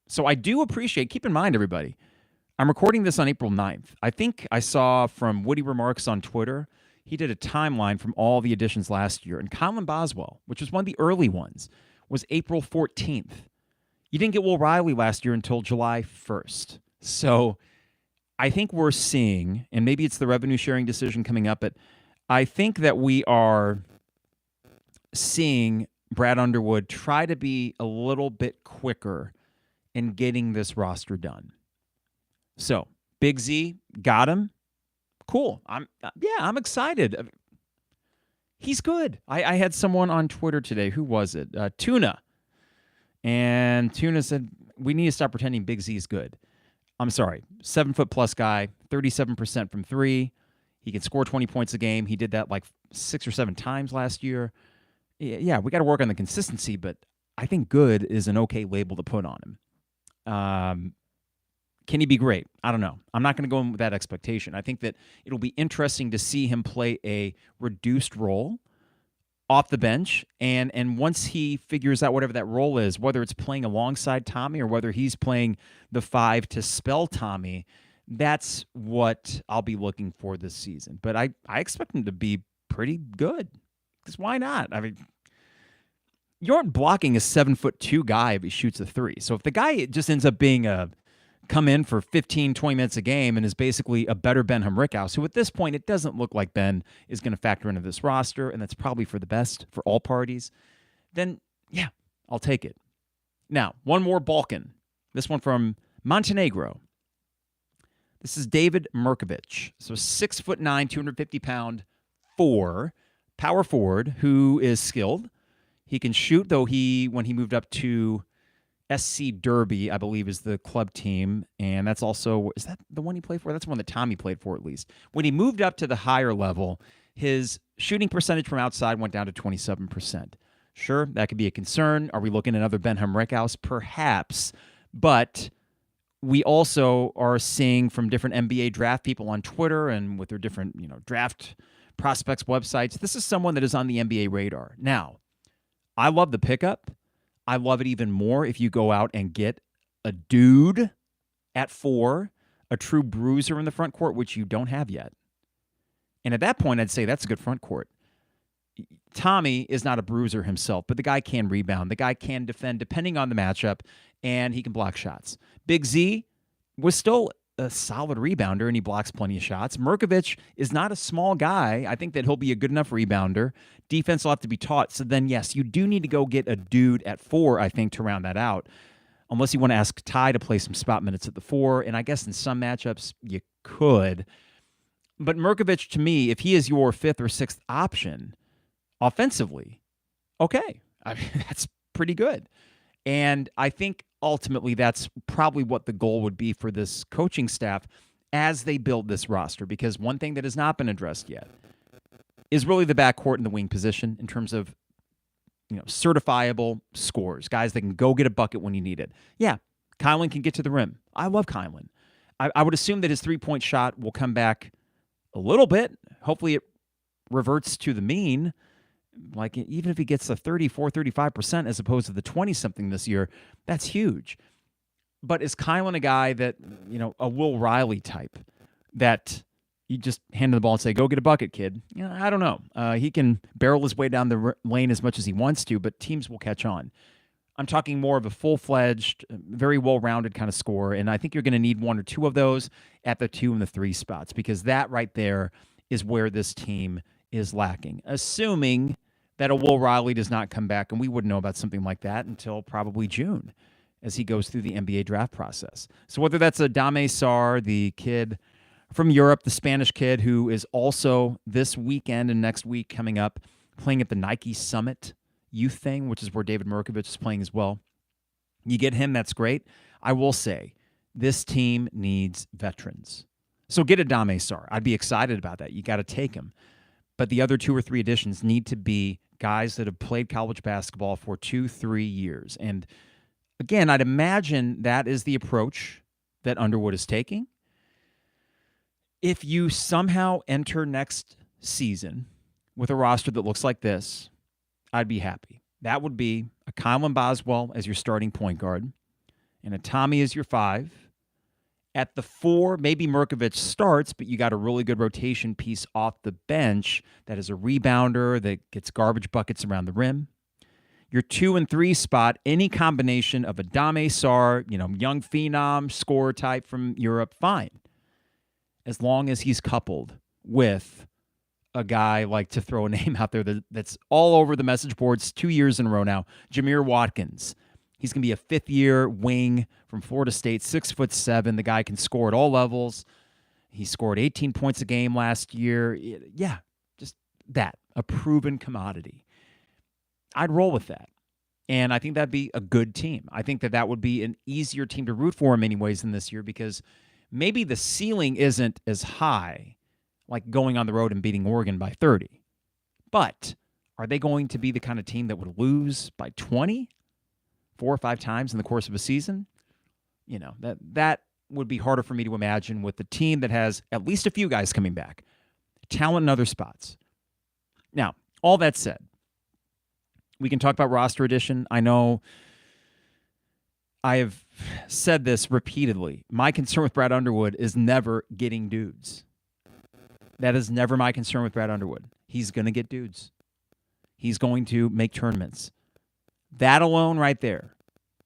So I do appreciate, keep in mind, everybody, I'm recording this on April 9th. I think I saw from Woody Remarks on Twitter, he did a timeline from all the additions last year. And Kylan Boswell, which was one of the early ones, was April 14th. You didn't get Will Riley last year until July 1st. So I think we're seeing, and maybe it's the revenue sharing decision coming up, but I think that we are seeing Brad Underwood try to be a little bit quicker in getting this roster done. So Big Z got him. Cool. I'm excited. He's good. I had someone on Twitter today. Who was it? Tuna. And Tuna said, we need to stop pretending Big Z is good. I'm sorry. 7-foot-plus guy, 37% from 3. He can score 20 points a game. He did that like 6 or 7 times last year. Yeah, we got to work on the consistency, but I think good is an okay label to put on him. Can he be great? I don't know. I'm not going to go in with that expectation. I think that it'll be interesting to see him play a reduced role off the bench, and once he figures out whatever that role is, whether it's playing alongside Tomi or whether he's playing the 5 to spell Tomi, that's what I'll be looking for this season. But I expect him to be pretty good, because why not? I mean, you aren't blocking a 7'2" guy if he shoots a 3. So if the guy just ends up being a come in for 15, 20 minutes a game and is basically a better Ben Hamrickhouse, who at this point it doesn't look like Ben is going to factor into this roster, and that's probably for the best for all parties, then yeah, I'll take it. Now, one more Balkan. This one from Montenegro. This is David Mirkovic. So 6'9", 250-pound 4, power forward who is skilled. He can shoot, though when he moved up to SC Derby, I believe, is the club team, and that's also, is that the one he played for? That's the one that Tomi played for, at least. When he moved up to the higher level, his shooting percentage from outside went down to 27%. Sure, that could be a concern. Are we looking at another Ben Hamrickhouse? Perhaps, but we also are seeing from different NBA draft people on Twitter and with their different, draft prospects websites, this is someone that is on the NBA radar. Now, I love the pickup. I love it even more if you go out and get a dude at 4, a true bruiser in the front court, which you don't have yet. And at that point, I'd say that's a good front court. Tomi is not a bruiser himself, but the guy can rebound. The guy can defend depending on the matchup, and he can block shots. Big Z was still a solid rebounder, and he blocks plenty of shots. Mirkovic is not a small guy. I think that he'll be a good enough rebounder. Defense will have to be taught. So then, yes, you do need to go get a dude at 4, I think, to round that out. Unless you want to ask Ty to play some spot minutes at the 4, and I guess in some matchups you could. But Mirkovic, to me, if he is your 5th or 6th option offensively, okay. I mean, that's pretty good. And I think ultimately that's probably what the goal would be for this coaching staff as they build this roster, because one thing that has not been addressed yet is really the backcourt and the wing position in terms of certifiable scores, guys that can go get a bucket when you need it. Yeah, Kylan can get to the rim. I love Kylan. I would assume that his three-point shot will come back a little bit. Hopefully it reverts to the mean. Like, even if he gets the 34, 35% as opposed to the 20-something this year, that's huge. But is Kylan a guy that, a Will Riley type, that you just hand him the ball and say, go get a bucket, kid? I don't know. He can barrel his way down the lane as much as he wants to, but teams will catch on. I'm talking more of a full-fledged, very well-rounded kind of scorer, and I think you're going to need 1 or 2 of those at the 2 and the 3 spots, because that right there is where this team is lacking, assuming that a Will Riley does not come back, and we wouldn't know about something like that until probably June. as he goes through the NBA draft process. So whether that's a Dame Sarr, the kid from Europe, the Spanish kid who is also this weekend and next week coming up playing at the Nike Summit youth thing, which is where David Mirkovic is playing as well. You get him, that's great. I will say, this team needs veterans. So get a Dame Sarr. I'd be excited about that. You got to take him. But the other 2 or 3 additions need to be guys that have played college basketball for 2-3 years. And again, I'd imagine that is the approach that Underwood is taking. If you somehow enter next season with a roster that looks like this, I'd be happy. That would be a Kylan Boswell as your starting point guard and a Tomi as your 5. At the 4, maybe Mirkovic starts, but you got a really good rotation piece off the bench that is a rebounder that gets garbage buckets around the rim. Your 2 and 3 spot, any combination of a Dame Sarr, young phenom, scorer type from Europe, fine. As long as he's coupled with a guy, like, to throw a name out there that's all over the message boards 2 years in a row now, Jameer Watkins. He's going to be a 5th-year wing from Florida State, 6'7". The guy can score at all levels. He scored 18 points a game last year. Yeah, just that, a proven commodity. I'd roll with that. And I think that'd be a good team. I think that would be an easier team to root for in many ways than this year because maybe the ceiling isn't as high, like going on the road and beating Oregon by 30. But are they going to be the kind of team that would lose by 20, 4 or 5 times in the course of a season? That would be harder for me to imagine with the team that has at least a few guys coming back, talent in other spots. Now, all that said, we can talk about roster addition. I know I have said this repeatedly. My concern with Brad Underwood is never getting dudes. That is never my concern with Brad Underwood. He's going to get dudes. He's going to make tournaments. That alone right there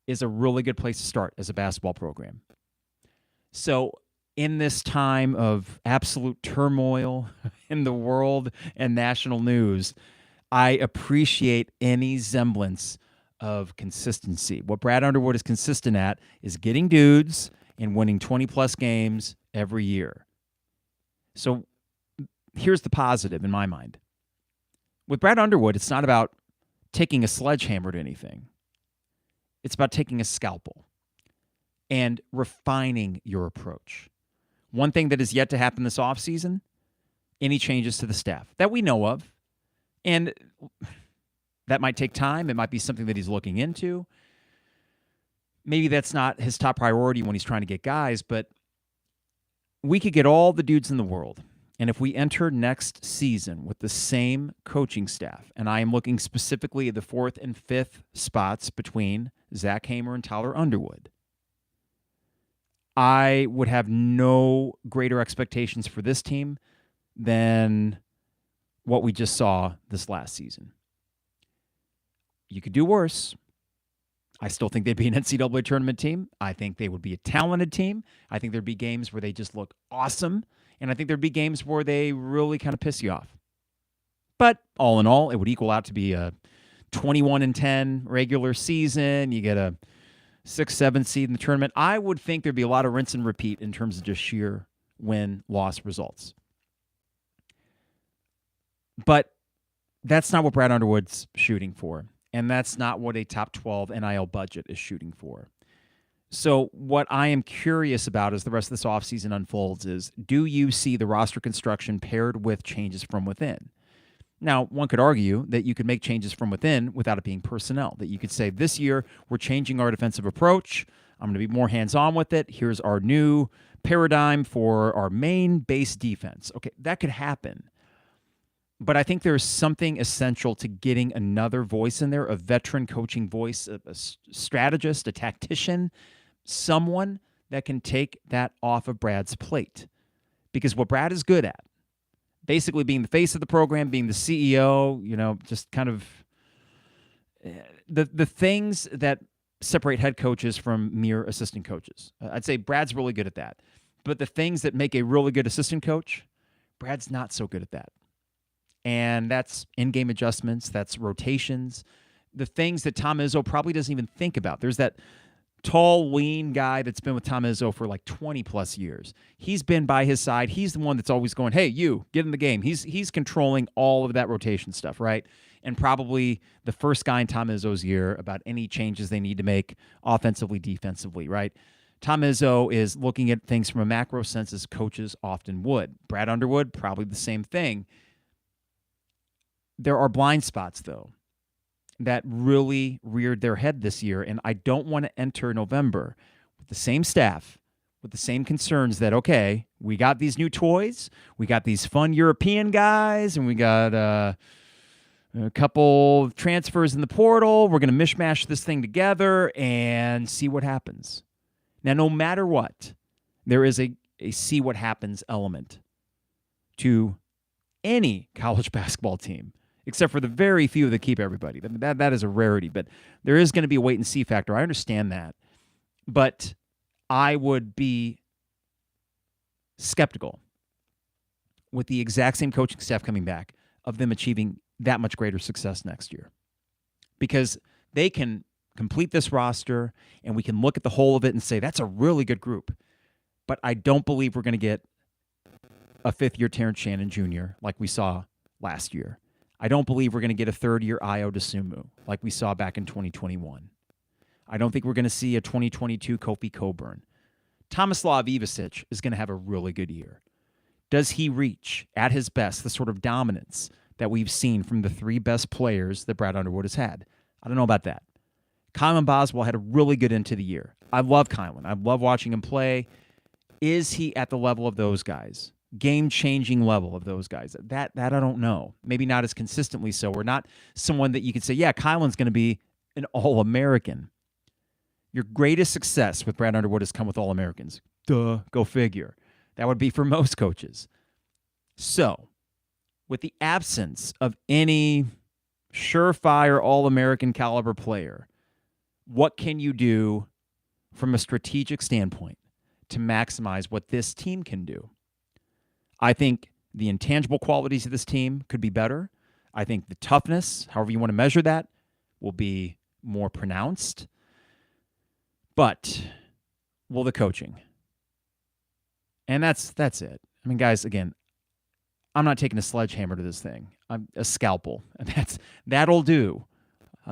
is a really good place to start as a basketball program. So in this time of absolute turmoil in the world and national news, I appreciate any semblance of consistency. What Brad Underwood is consistent at is getting dudes and winning 20-plus games every year. So here's the positive in my mind. With Brad Underwood, it's not about taking a sledgehammer to anything. It's about taking a scalpel and refining your approach. One thing that is yet to happen this offseason, any changes to the staff that we know of. And that might take time. It might be something that he's looking into. Maybe that's not his top priority when he's trying to get guys, but we could get all the dudes in the world. And if we enter next season with the same coaching staff, and I am looking specifically at the 4th and 5th spots between Zach Hamer and Tyler Underwood, I would have no greater expectations for this team than what we just saw this last season. You could do worse. I still think they'd be an NCAA tournament team. I think they would be a talented team. I think there'd be games where they just look awesome. And I think there'd be games where they really kind of piss you off. But all in all, it would equal out to be a 21-10 regular season. You get a 6-7 seed in the tournament. I would think there'd be a lot of rinse and repeat in terms of just sheer win-loss results. But that's not what Brad Underwood's shooting for. And that's not what a top 12 NIL budget is shooting for. So what I am curious about as the rest of this offseason unfolds is, do you see the roster construction paired with changes from within? Now, one could argue that you could make changes from within without it being personnel, that you could say, this year, we're changing our defensive approach. I'm going to be more hands-on with it. Here's our new paradigm for our main base defense. Okay, that could happen. But I think there's something essential to getting another voice in there, a veteran coaching voice, a strategist, a tactician, someone that can take that off of Brad's plate. Because what Brad is good at, basically being the face of the program, being the CEO, just kind of the things that separate head coaches from mere assistant coaches. I'd say Brad's really good at that. But the things that make a really good assistant coach, Brad's not so good at that. And that's in-game adjustments, that's rotations, the things that Tom Izzo probably doesn't even think about. There's that tall, lean guy that's been with Tom Izzo for like 20 plus years. He's been by his side. He's the one that's always going, hey, you, get in the game. He's controlling all of that rotation stuff, right? And probably the first guy in Tom Izzo's ear about any changes they need to make offensively, defensively, right? Tom Izzo is looking at things from a macro sense as coaches often would. Brad Underwood, probably the same thing. There are blind spots, though, that really reared their head this year, and I don't want to enter November with the same staff, with the same concerns that, okay, we got these new toys, we got these fun European guys, and we got a couple transfers in the portal. We're going to mishmash this thing together and see what happens. Now, no matter what, there is a see what happens element to any college basketball team, except for the very few that keep everybody. That is a rarity, but there is going to be a wait and see factor. I understand that. But I would be skeptical with the exact same coaching staff coming back of them achieving that much greater success next year. Because they can complete this roster and we can look at the whole of it and say, that's a really good group. But I don't believe we're going to get a fifth-year Terrence Shannon Jr. like we saw last year. I don't believe we're going to get a third-year Ayo Dosunmu like we saw back in 2021. I don't think we're going to see a 2022 Kofi Coburn. Tomislav Ivicic is going to have a really good year. Does he reach, at his best, the sort of dominance that we've seen from the three best players that Brad Underwood has had? I don't know about that. Kylan Boswell had a really good end to the year. I love Kylan. I love watching him play. Is he at the level of those guys? Game-changing level of those guys? That I don't know. Maybe not as consistently so. We're not someone that you could say, yeah, Kylan's going to be an All-American. Your greatest success with Brad Underwood has come with All-Americans. Duh, go figure. That would be for most coaches. So, with the absence of any surefire All-American caliber player, what can you do from a strategic standpoint to maximize what this team can do? I think the intangible qualities of this team could be better. I think the toughness, however you want to measure that, will be more pronounced. But will the coaching? And that's it. I mean, guys, again, I'm not taking a sledgehammer to this thing. I'm a scalpel. And that'll do.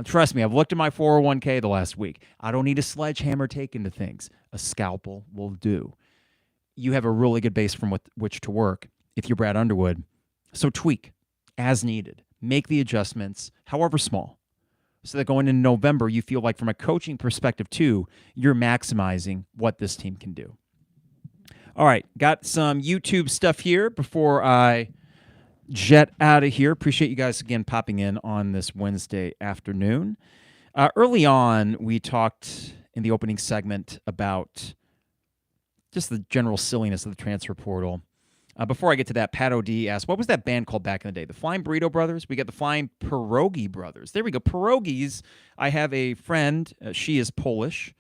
Trust me, I've looked at my 401k the last week. I don't need a sledgehammer taken to things. A scalpel will do. You have a really good base from which to work if you're Brad Underwood. So tweak as needed. Make the adjustments, however small, so that going into November, you feel like from a coaching perspective too, you're maximizing what this team can do. All right, got some YouTube stuff here before I jet out of here. Appreciate you guys again popping in on this Wednesday afternoon. Early on, we talked in the opening segment about just the general silliness of the transfer portal. Before I get to that, Pat O.D. asked, what was that band called back in the day? The Flying Burrito Brothers? We got the Flying Pierogi Brothers. There we go. Pierogies. I have a friend. She is Polish,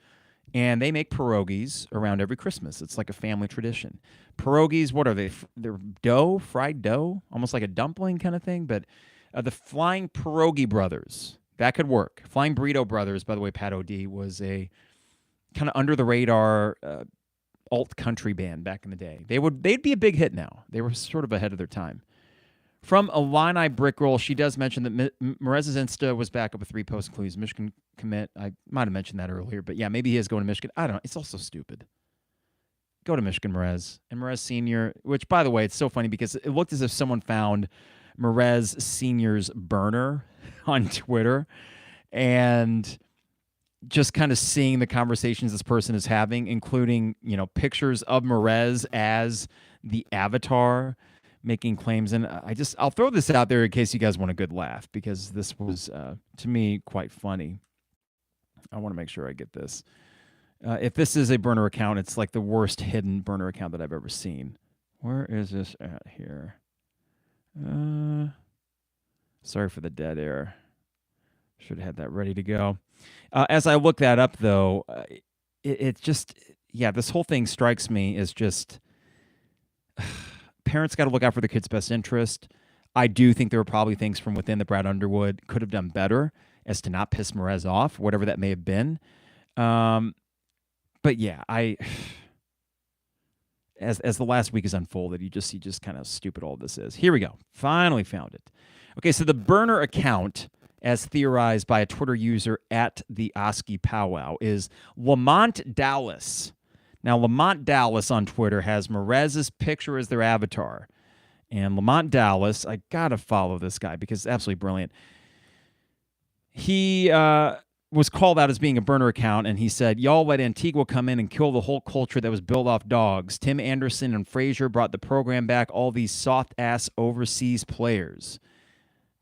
and they make pierogies around every Christmas. It's like a family tradition. Pierogies, what are they? They're dough, fried dough, almost like a dumpling kind of thing. But the Flying Pierogi Brothers, that could work. Flying Burrito Brothers, by the way, Pat O.D. was a kind of under-the-radar alt country band back in the day. They'd be a big hit now. They were sort of ahead of their time. From Illini Brickroll, she does mention that Morez's Insta was back up with 3 posts, including Michigan commit. I might have mentioned that earlier, but yeah, maybe he is going to Michigan. I don't know. It's also stupid. Go to Michigan, Morez. And Morez Sr., which, by the way, it's so funny because it looked as if someone found Morez Sr.'s burner on Twitter and just kind of seeing the conversations this person is having, including, pictures of Morez as the avatar making claims. And I'll throw this out there in case you guys want a good laugh, because this was, to me, quite funny. I want to make sure I get this. If this is a burner account, it's like the worst hidden burner account that I've ever seen. Where is this at here? Sorry for the dead air. Should have had that ready to go. As I look that up, though, it just, this whole thing strikes me as just parents got to look out for their kids' best interest. I do think there were probably things from within that Brad Underwood could have done better as to not piss Morez off, whatever that may have been. But yeah, as the last week has unfolded, you just see just kind of stupid all this is. Here we go. Finally found it. Okay, so the burner account, as theorized by a Twitter user at the Oski Powwow, is Lamont Dallas. Now, Lamont Dallas on Twitter has Morez's picture as their avatar. And Lamont Dallas, I got to follow this guy because it's absolutely brilliant. He was called out as being a burner account, and he said, y'all let Antigua come in and kill the whole culture that was built off dogs. Tim Anderson and Frazier brought the program back, all these soft-ass overseas players.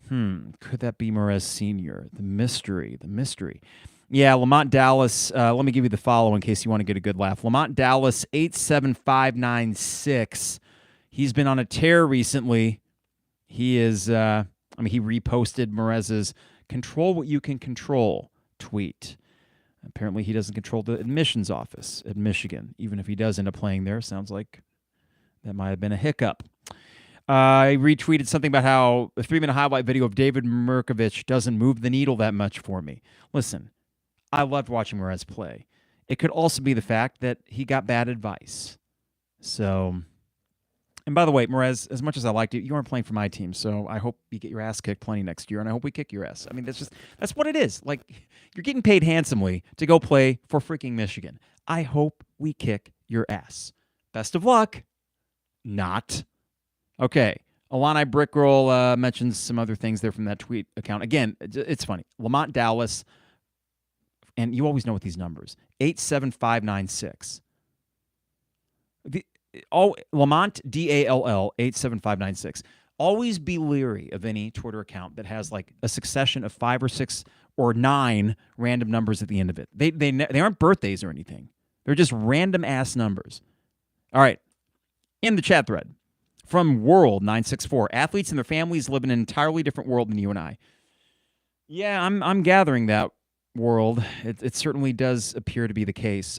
Could that be Morez Sr.? The mystery. Yeah, Lamont Dallas, let me give you the follow in case you want to get a good laugh. Lamont Dallas, 87596. He's been on a tear recently. He is, he reposted Morez's "Control What You Can Control" tweet. Apparently he doesn't control the admissions office at Michigan. Even if he does end up playing there, sounds like that might have been a hiccup. I retweeted something about how a 3-minute highlight video of David Mirkovic doesn't move the needle that much for me. Listen, I loved watching Morez play. It could also be the fact that he got bad advice. So, and by the way, Morez, as much as I liked you aren't playing for my team, so I hope you get your ass kicked plenty next year, and I hope we kick your ass. I mean, that's what it is. Like, you're getting paid handsomely to go play for freaking Michigan. I hope we kick your ass. Best of luck. Not. Okay, Illini Brickroll mentions some other things there from that tweet account. Again, it's funny. Lamont Dallas, and you always know what these numbers, 87596. Lamont, DALL, 87596. Always be leery of any Twitter account that has like a succession of 5 or 6 or 9 random numbers at the end of it. They aren't birthdays or anything. They're just random-ass numbers. All right, in the chat thread. From World964, athletes and their families live in an entirely different world than you and I. Yeah, I'm gathering that, World. It certainly does appear to be the case.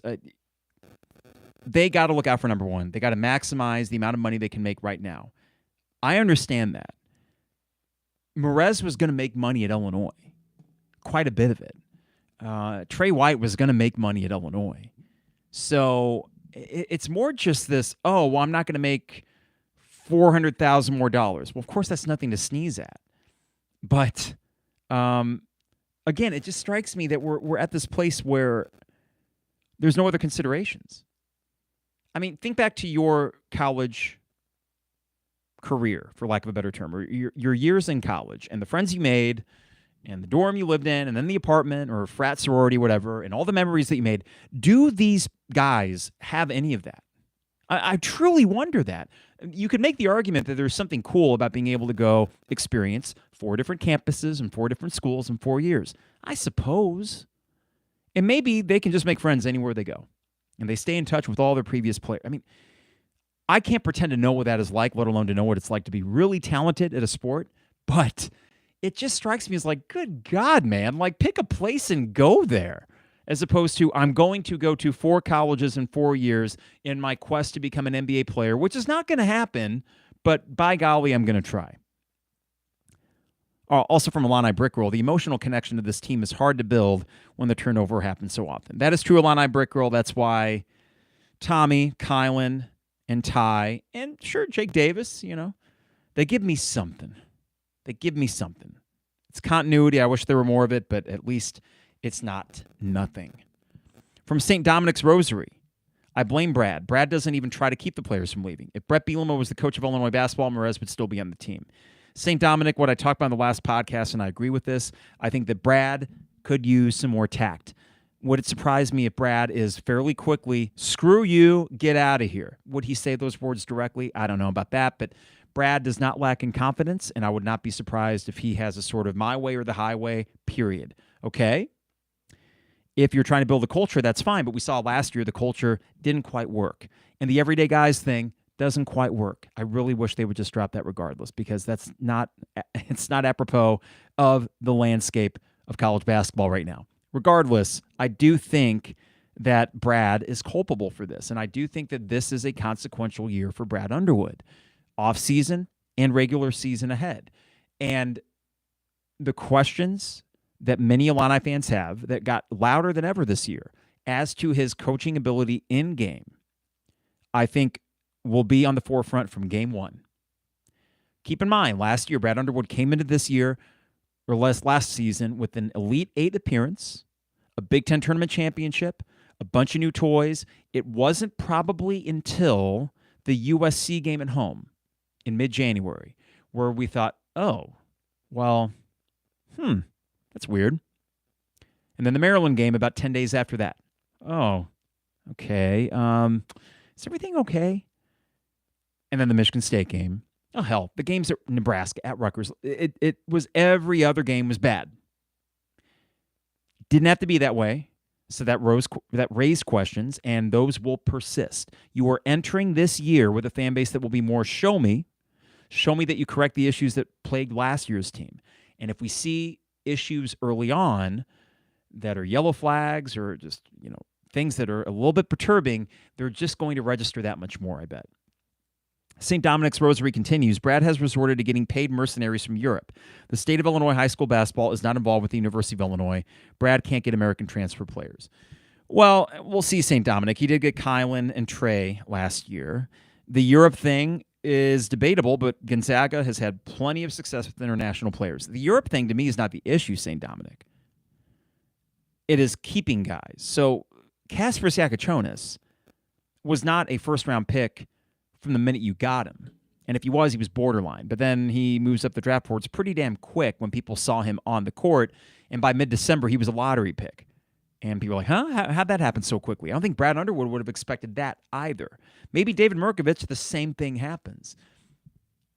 They got to look out for number one. They got to maximize the amount of money they can make right now. I understand that. Morez was going to make money at Illinois, quite a bit of it. Trey White was going to make money at Illinois. So it's more just this, I'm not going to make $400,000 more dollars. Well, of course, that's nothing to sneeze at. But again, it just strikes me that we're at this place where there's no other considerations. I mean, think back to your college career, for lack of a better term, or your years in college, and the friends you made, and the dorm you lived in, and then the apartment or frat sorority, whatever, and all the memories that you made. Do these guys have any of that? I truly wonder that. You could make the argument that there's something cool about being able to go experience 4 different campuses and 4 different schools in 4 years. I suppose. And maybe they can just make friends anywhere they go. And they stay in touch with all their previous players. I mean, I can't pretend to know what that is like, let alone to know what it's like to be really talented at a sport. But it just strikes me as like, good God, man. Like, pick a place and go there. As opposed to, I'm going to go to 4 colleges in 4 years in my quest to become an NBA player, which is not going to happen, but by golly, I'm going to try. Also from Illini Brickroll, the emotional connection to this team is hard to build when the turnover happens so often. That is true, Illini Brickroll. That's why Tomi, Kylan, and Ty, and sure, Jake Davis, they give me something. It's continuity. I wish there were more of it, but at least it's not nothing. From St. Dominic's Rosary, I blame Brad. Brad doesn't even try to keep the players from leaving. If Brett Bielema was the coach of Illinois basketball, Morez would still be on the team. St. Dominic, what I talked about in the last podcast, and I agree with this, I think that Brad could use some more tact. Would it surprise me if Brad is fairly quickly, screw you, get out of here? Would he say those words directly? I don't know about that, but Brad does not lack in confidence, and I would not be surprised if he has a sort of my way or the highway, period. Okay? If you're trying to build a culture, that's fine, but we saw last year the culture didn't quite work. And the everyday guys thing doesn't quite work. I really wish they would just drop that regardless, because it's not apropos of the landscape of college basketball right now. Regardless, I do think that Brad is culpable for this, and I do think that this is a consequential year for Brad Underwood, off-season and regular season ahead. And the questions that many Illini fans have that got louder than ever this year as to his coaching ability in game, I think will be on the forefront from game one. Keep in mind, last year, Brad Underwood came into this year, or last season, with an Elite Eight appearance, a Big Ten tournament championship, a bunch of new toys. It wasn't probably until the USC game at home in mid-January where we thought, oh, well, that's weird. And then the Maryland game about 10 days after that. Oh, okay. Is everything okay? And then the Michigan State game. Oh, hell, the games at Nebraska, at Rutgers, it was every other game was bad. Didn't have to be that way. So that raised questions, and those will persist. You are entering this year with a fan base that will be more show me that you correct the issues that plagued last year's team. And if we see issues early on that are yellow flags or just, things that are a little bit perturbing, they're just going to register that much more, I bet. St. Dominic's Rosary continues. Brad has resorted to getting paid mercenaries from Europe. The state of Illinois high school basketball is not involved with the University of Illinois. Brad can't get American transfer players. Well, we'll see St. Dominic. He did get Kylan and Trey last year. The Europe thing is debatable, but Gonzaga has had plenty of success with international players. The Europe thing, to me, is not the issue, St. Dominic. It is keeping guys. So Kasper Siakachonis was not a first-round pick from the minute you got him. And if he was borderline. But then he moves up the draft boards pretty damn quick when people saw him on the court. And by mid-December, he was a lottery pick. And people were like, how'd that happen so quickly? I don't think Brad Underwood would have expected that either. Maybe David Mirkovic, the same thing happens.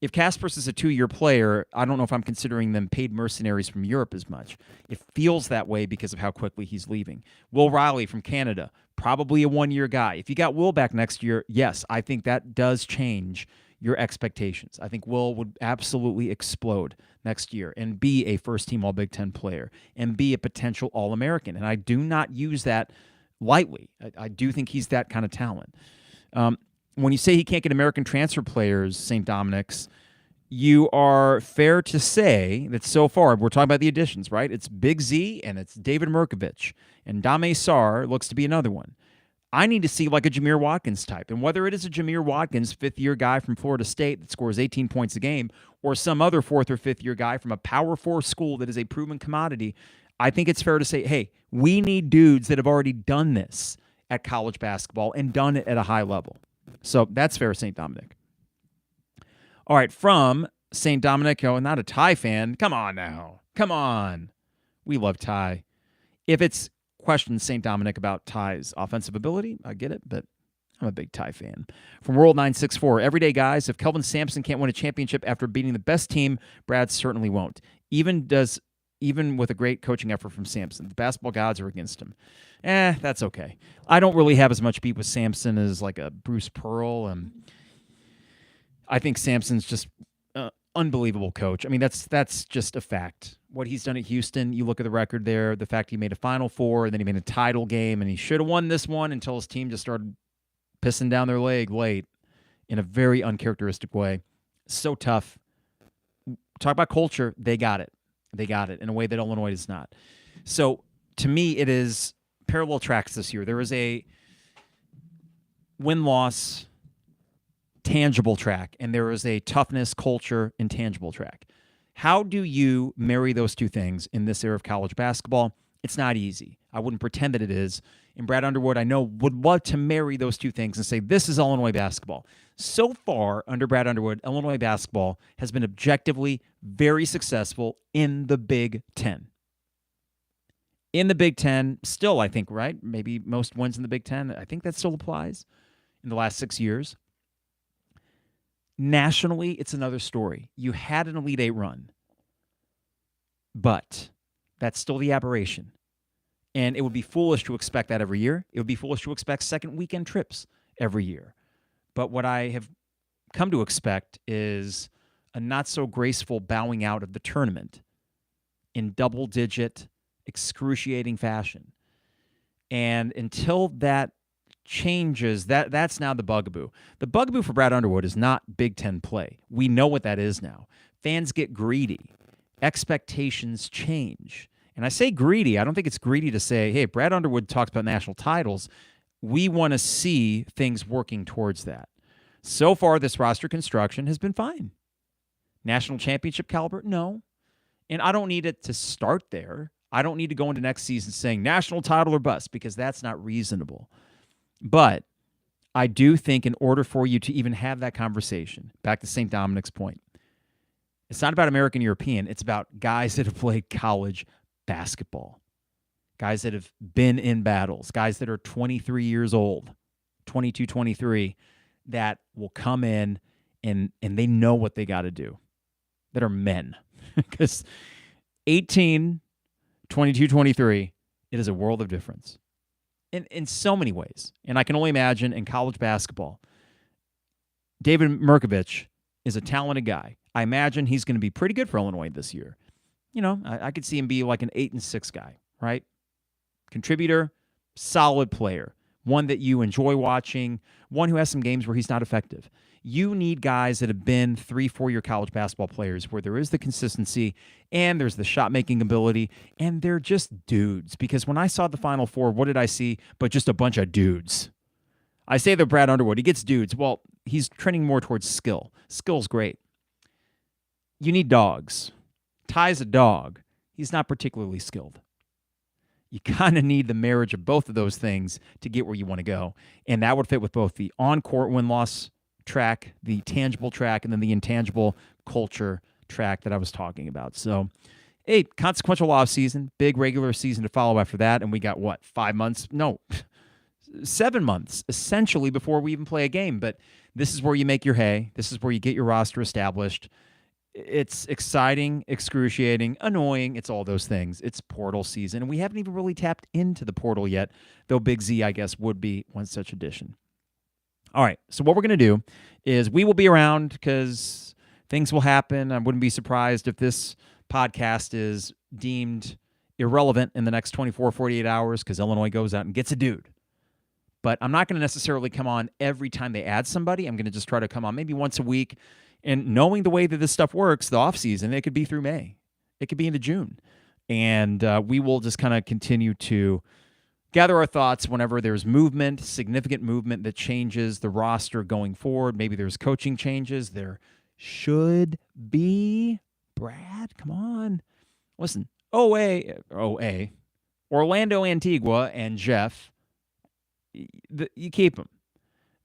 If Kasper's is a 2-year player, I don't know if I'm considering them paid mercenaries from Europe as much. It feels that way because of how quickly he's leaving. Will Riley from Canada, probably a 1-year guy. If you got Will back next year, yes, I think that does change your expectations. I think Will would absolutely explode next year and be a first-team All-Big Ten player and be a potential All-American. And I do not use that lightly. I do think he's that kind of talent. When you say he can't get American transfer players, St. Dominic's, you are fair to say that so far, we're talking about the additions, right? It's Big Z and it's David Mirkovic. And Dame Sarr looks to be another one. I need to see like a Jameer Watkins type. And whether it is a Jameer Watkins, 5th-year guy from Florida State that scores 18 points a game, or some other 4th or 5th-year guy from a Power 4 school that is a proven commodity, I think it's fair to say, hey, we need dudes that have already done this at college basketball and done it at a high level. So that's fair, St. Dominic. All right, from St. Dominic, not a Ty fan. Come on now. Come on. We love Ty. If it's questions, St. Dominic, about Ty's offensive ability, I get it, but I'm a big Ty fan. From World 964, everyday guys, if Kelvin Sampson can't win a championship after beating the best team, Brad certainly won't. Even with a great coaching effort from Sampson. The basketball gods are against him. That's okay. I don't really have as much beef with Sampson as like a Bruce Pearl. I think Sampson's just unbelievable coach. I mean, that's just a fact. What he's done at Houston, you look at the record there, the fact he made a Final Four, and then he made a title game, and he should have won this one until his team just started pissing down their leg late in a very uncharacteristic way. So tough. Talk about culture. They got it. They got it in a way that Illinois does not. So to me, it is parallel tracks this year. There is a win-loss tangible track, and there is a toughness, culture, intangible track. How do you marry those two things in this era of college basketball? It's not easy. I wouldn't pretend that it is. And Brad Underwood, I know, would love to marry those two things and say, this is Illinois basketball. So far, under Brad Underwood, Illinois basketball has been objectively very successful in the Big Ten. In the Big Ten, still, I think, right? Maybe most wins in the Big Ten. I think that still applies in the last 6 years. Nationally, it's another story. You had an Elite Eight run, but that's still the aberration. And it would be foolish to expect that every year. It would be foolish to expect second weekend trips every year. But what I have come to expect is a not-so-graceful bowing out of the tournament in double-digit, excruciating fashion. And until that changes, that's now the bugaboo. The bugaboo for Brad Underwood is not Big Ten play. We know what that is now. Fans get greedy. Expectations change. And I say greedy. I don't think it's greedy to say, hey, Brad Underwood talks about national titles. We want to see things working towards that. So far, this roster construction has been fine. National championship caliber? No. And I don't need it to start there. I don't need to go into next season saying national title or bust, because that's not reasonable. But I do think in order for you to even have that conversation, back to St. Dominic's point, it's not about American European. It's about guys that have played college basketball, guys that have been in battles, guys that are 23 years old, 22, 23, that will come in and they know what they got to do, that are men. Because 18, 22, 23, it is a world of difference in so many ways. And I can only imagine in college basketball, David Mirkovic is a talented guy. I imagine he's going to be pretty good for Illinois this year. You know, I could see him be like an 8-6 guy, right? Contributor, solid player, one that you enjoy watching, one who has some games where he's not effective. You need guys that have been 3-4-year college basketball players where there is the consistency and there's the shot-making ability, and they're just dudes. Because when I saw the Final Four, what did I see but just a bunch of dudes? I say that Brad Underwood, he gets dudes. Well, he's trending more towards skill. Skill's great. You need dogs. Ty's a dog. He's not particularly skilled. You kind of need the marriage of both of those things to get where you want to go. And that would fit with both the on-court win-loss track, the tangible track, and then the intangible culture track that I was talking about. So, hey, consequential offseason, big regular season to follow after that. And we got, 5 months? No, 7 months, essentially, before we even play a game. But this is where you make your hay. This is where you get your roster established. It's exciting, excruciating, annoying. It's all those things. It's portal season, and we haven't even really tapped into the portal yet, though Big Z, I guess, would be one such addition. All right, so what we're going to do is we will be around because things will happen. I wouldn't be surprised if this podcast is deemed irrelevant in the next 24, 48 hours because Illinois goes out and gets a dude. But I'm not going to necessarily come on every time they add somebody. I'm going to just try to come on maybe once a week. And knowing the way that this stuff works, the offseason, it could be through May. It could be into June. And we will just kind of continue to gather our thoughts whenever there's movement, significant movement that changes the roster going forward. Maybe there's coaching changes. There should be. Brad, come on. Listen, OA, Orlando Antigua, and Jeff, you keep them.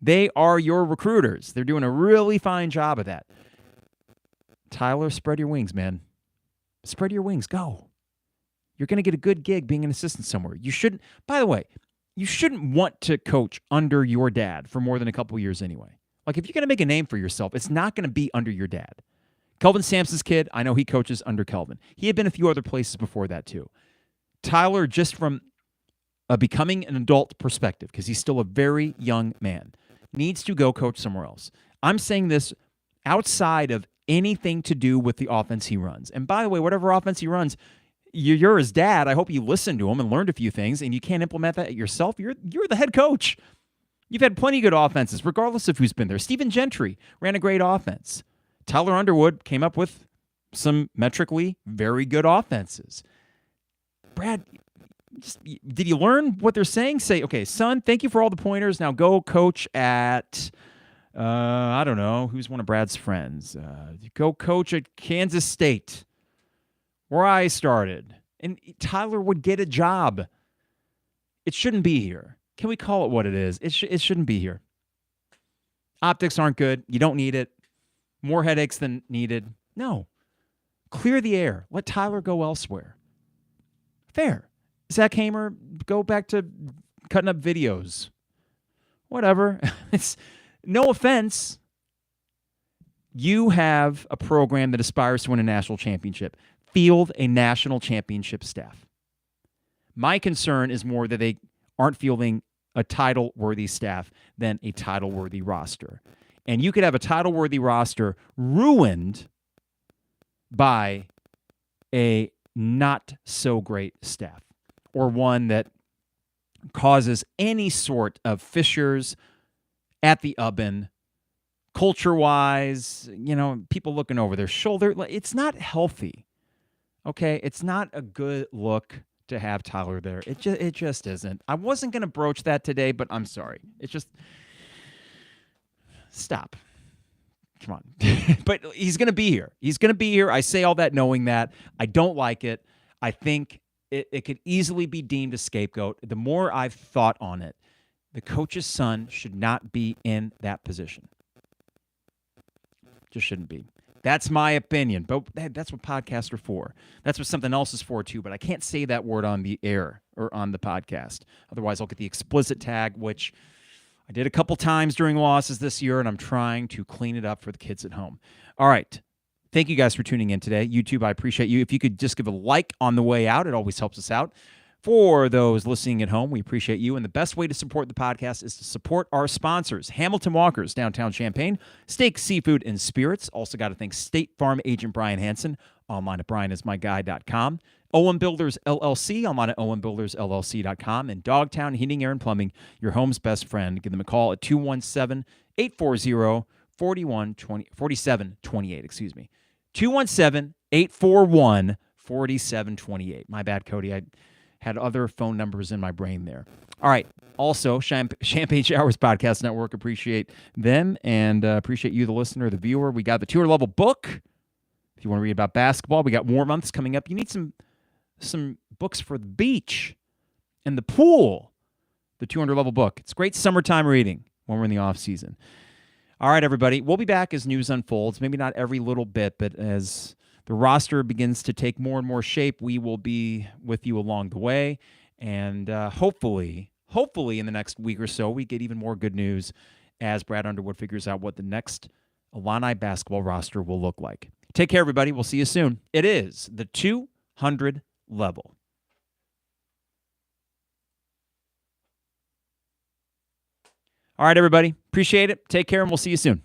They are your recruiters. They're doing a really fine job of that. Tyler, spread your wings, man. Spread your wings. Go. You're going to get a good gig being an assistant somewhere. You shouldn't, by the way, you shouldn't want to coach under your dad for more than a couple years anyway. Like, if you're going to make a name for yourself, it's not going to be under your dad. Kelvin Sampson's kid, I know he coaches under Kelvin. He had been a few other places before that too. Tyler, just from a becoming an adult perspective, because he's still a very young man, needs to go coach somewhere else. I'm saying this outside of anything to do with the offense he runs. And by the way, whatever offense he runs, you're his dad. I hope you listened to him and learned a few things, and you can't implement that yourself. You're the head coach. You've had plenty of good offenses, regardless of who's been there. Stephen Gentry ran a great offense. Tyler Underwood came up with some metrically very good offenses. Brad, did you learn what they're saying? Say, okay, son, thank you for all the pointers. Now go coach at, I don't know, who's one of Brad's friends? Go coach at Kansas State, where I started. And Tyler would get a job. It shouldn't be here. Can we call it what it is? It shouldn't be here. Optics aren't good. You don't need it. More headaches than needed. No. Clear the air. Let Tyler go elsewhere. Fair. Zach Hamer, go back to cutting up videos. Whatever. It's no offense. You have a program that aspires to win a national championship. Field a national championship staff. My concern is more that they aren't fielding a title-worthy staff than a title-worthy roster. And you could have a title-worthy roster ruined by a not-so-great staff, or one that causes any sort of fissures at the oven, culture-wise, people looking over their shoulder. It's not healthy. Okay, it's not a good look to have Tyler there. It just isn't. I wasn't going to broach that today, but I'm sorry. It's just stop. Come on. But he's going to be here. He's going to be here. I say all that knowing that. I don't like it. I think it could easily be deemed a scapegoat. The more I've thought on it, the coach's son should not be in that position. Just shouldn't be. That's my opinion, but that's what podcasts are for. That's what something else is for, too, but I can't say that word on the air or on the podcast. Otherwise, I'll get the explicit tag, which I did a couple times during losses this year, and I'm trying to clean it up for the kids at home. All right. Thank you guys for tuning in today. YouTube, I appreciate you. If you could just give a like on the way out, it always helps us out. For those listening at home, we appreciate you. And the best way to support the podcast is to support our sponsors, Hamilton Walkers, downtown Champaign, Steak, Seafood, and Spirits. Also got to thank State Farm agent Brian Hansen, online at brianismyguy.com. OM Builders LLC, online at ombuildersllc.com. And Dogtown Heating, Air, and Plumbing, your home's best friend. Give them a call at 217-840-4728. Excuse me. 217-841-4728. My bad, Cody. I had other phone numbers in my brain there. All right. Also, Champagne Showers Podcast Network, appreciate them and appreciate you, the listener, the viewer. We got the 200 level book. If you want to read about basketball, we got more months coming up. You need some books for the beach and the pool. The 200 level book. It's great summertime reading when we're in the off season. All right, everybody. We'll be back as news unfolds. Maybe not every little bit, but as the roster begins to take more and more shape, we will be with you along the way. And hopefully in the next week or so, we get even more good news as Brad Underwood figures out what the next Illini basketball roster will look like. Take care, everybody. We'll see you soon. It is the 200 level. All right, everybody. Appreciate it. Take care, and we'll see you soon.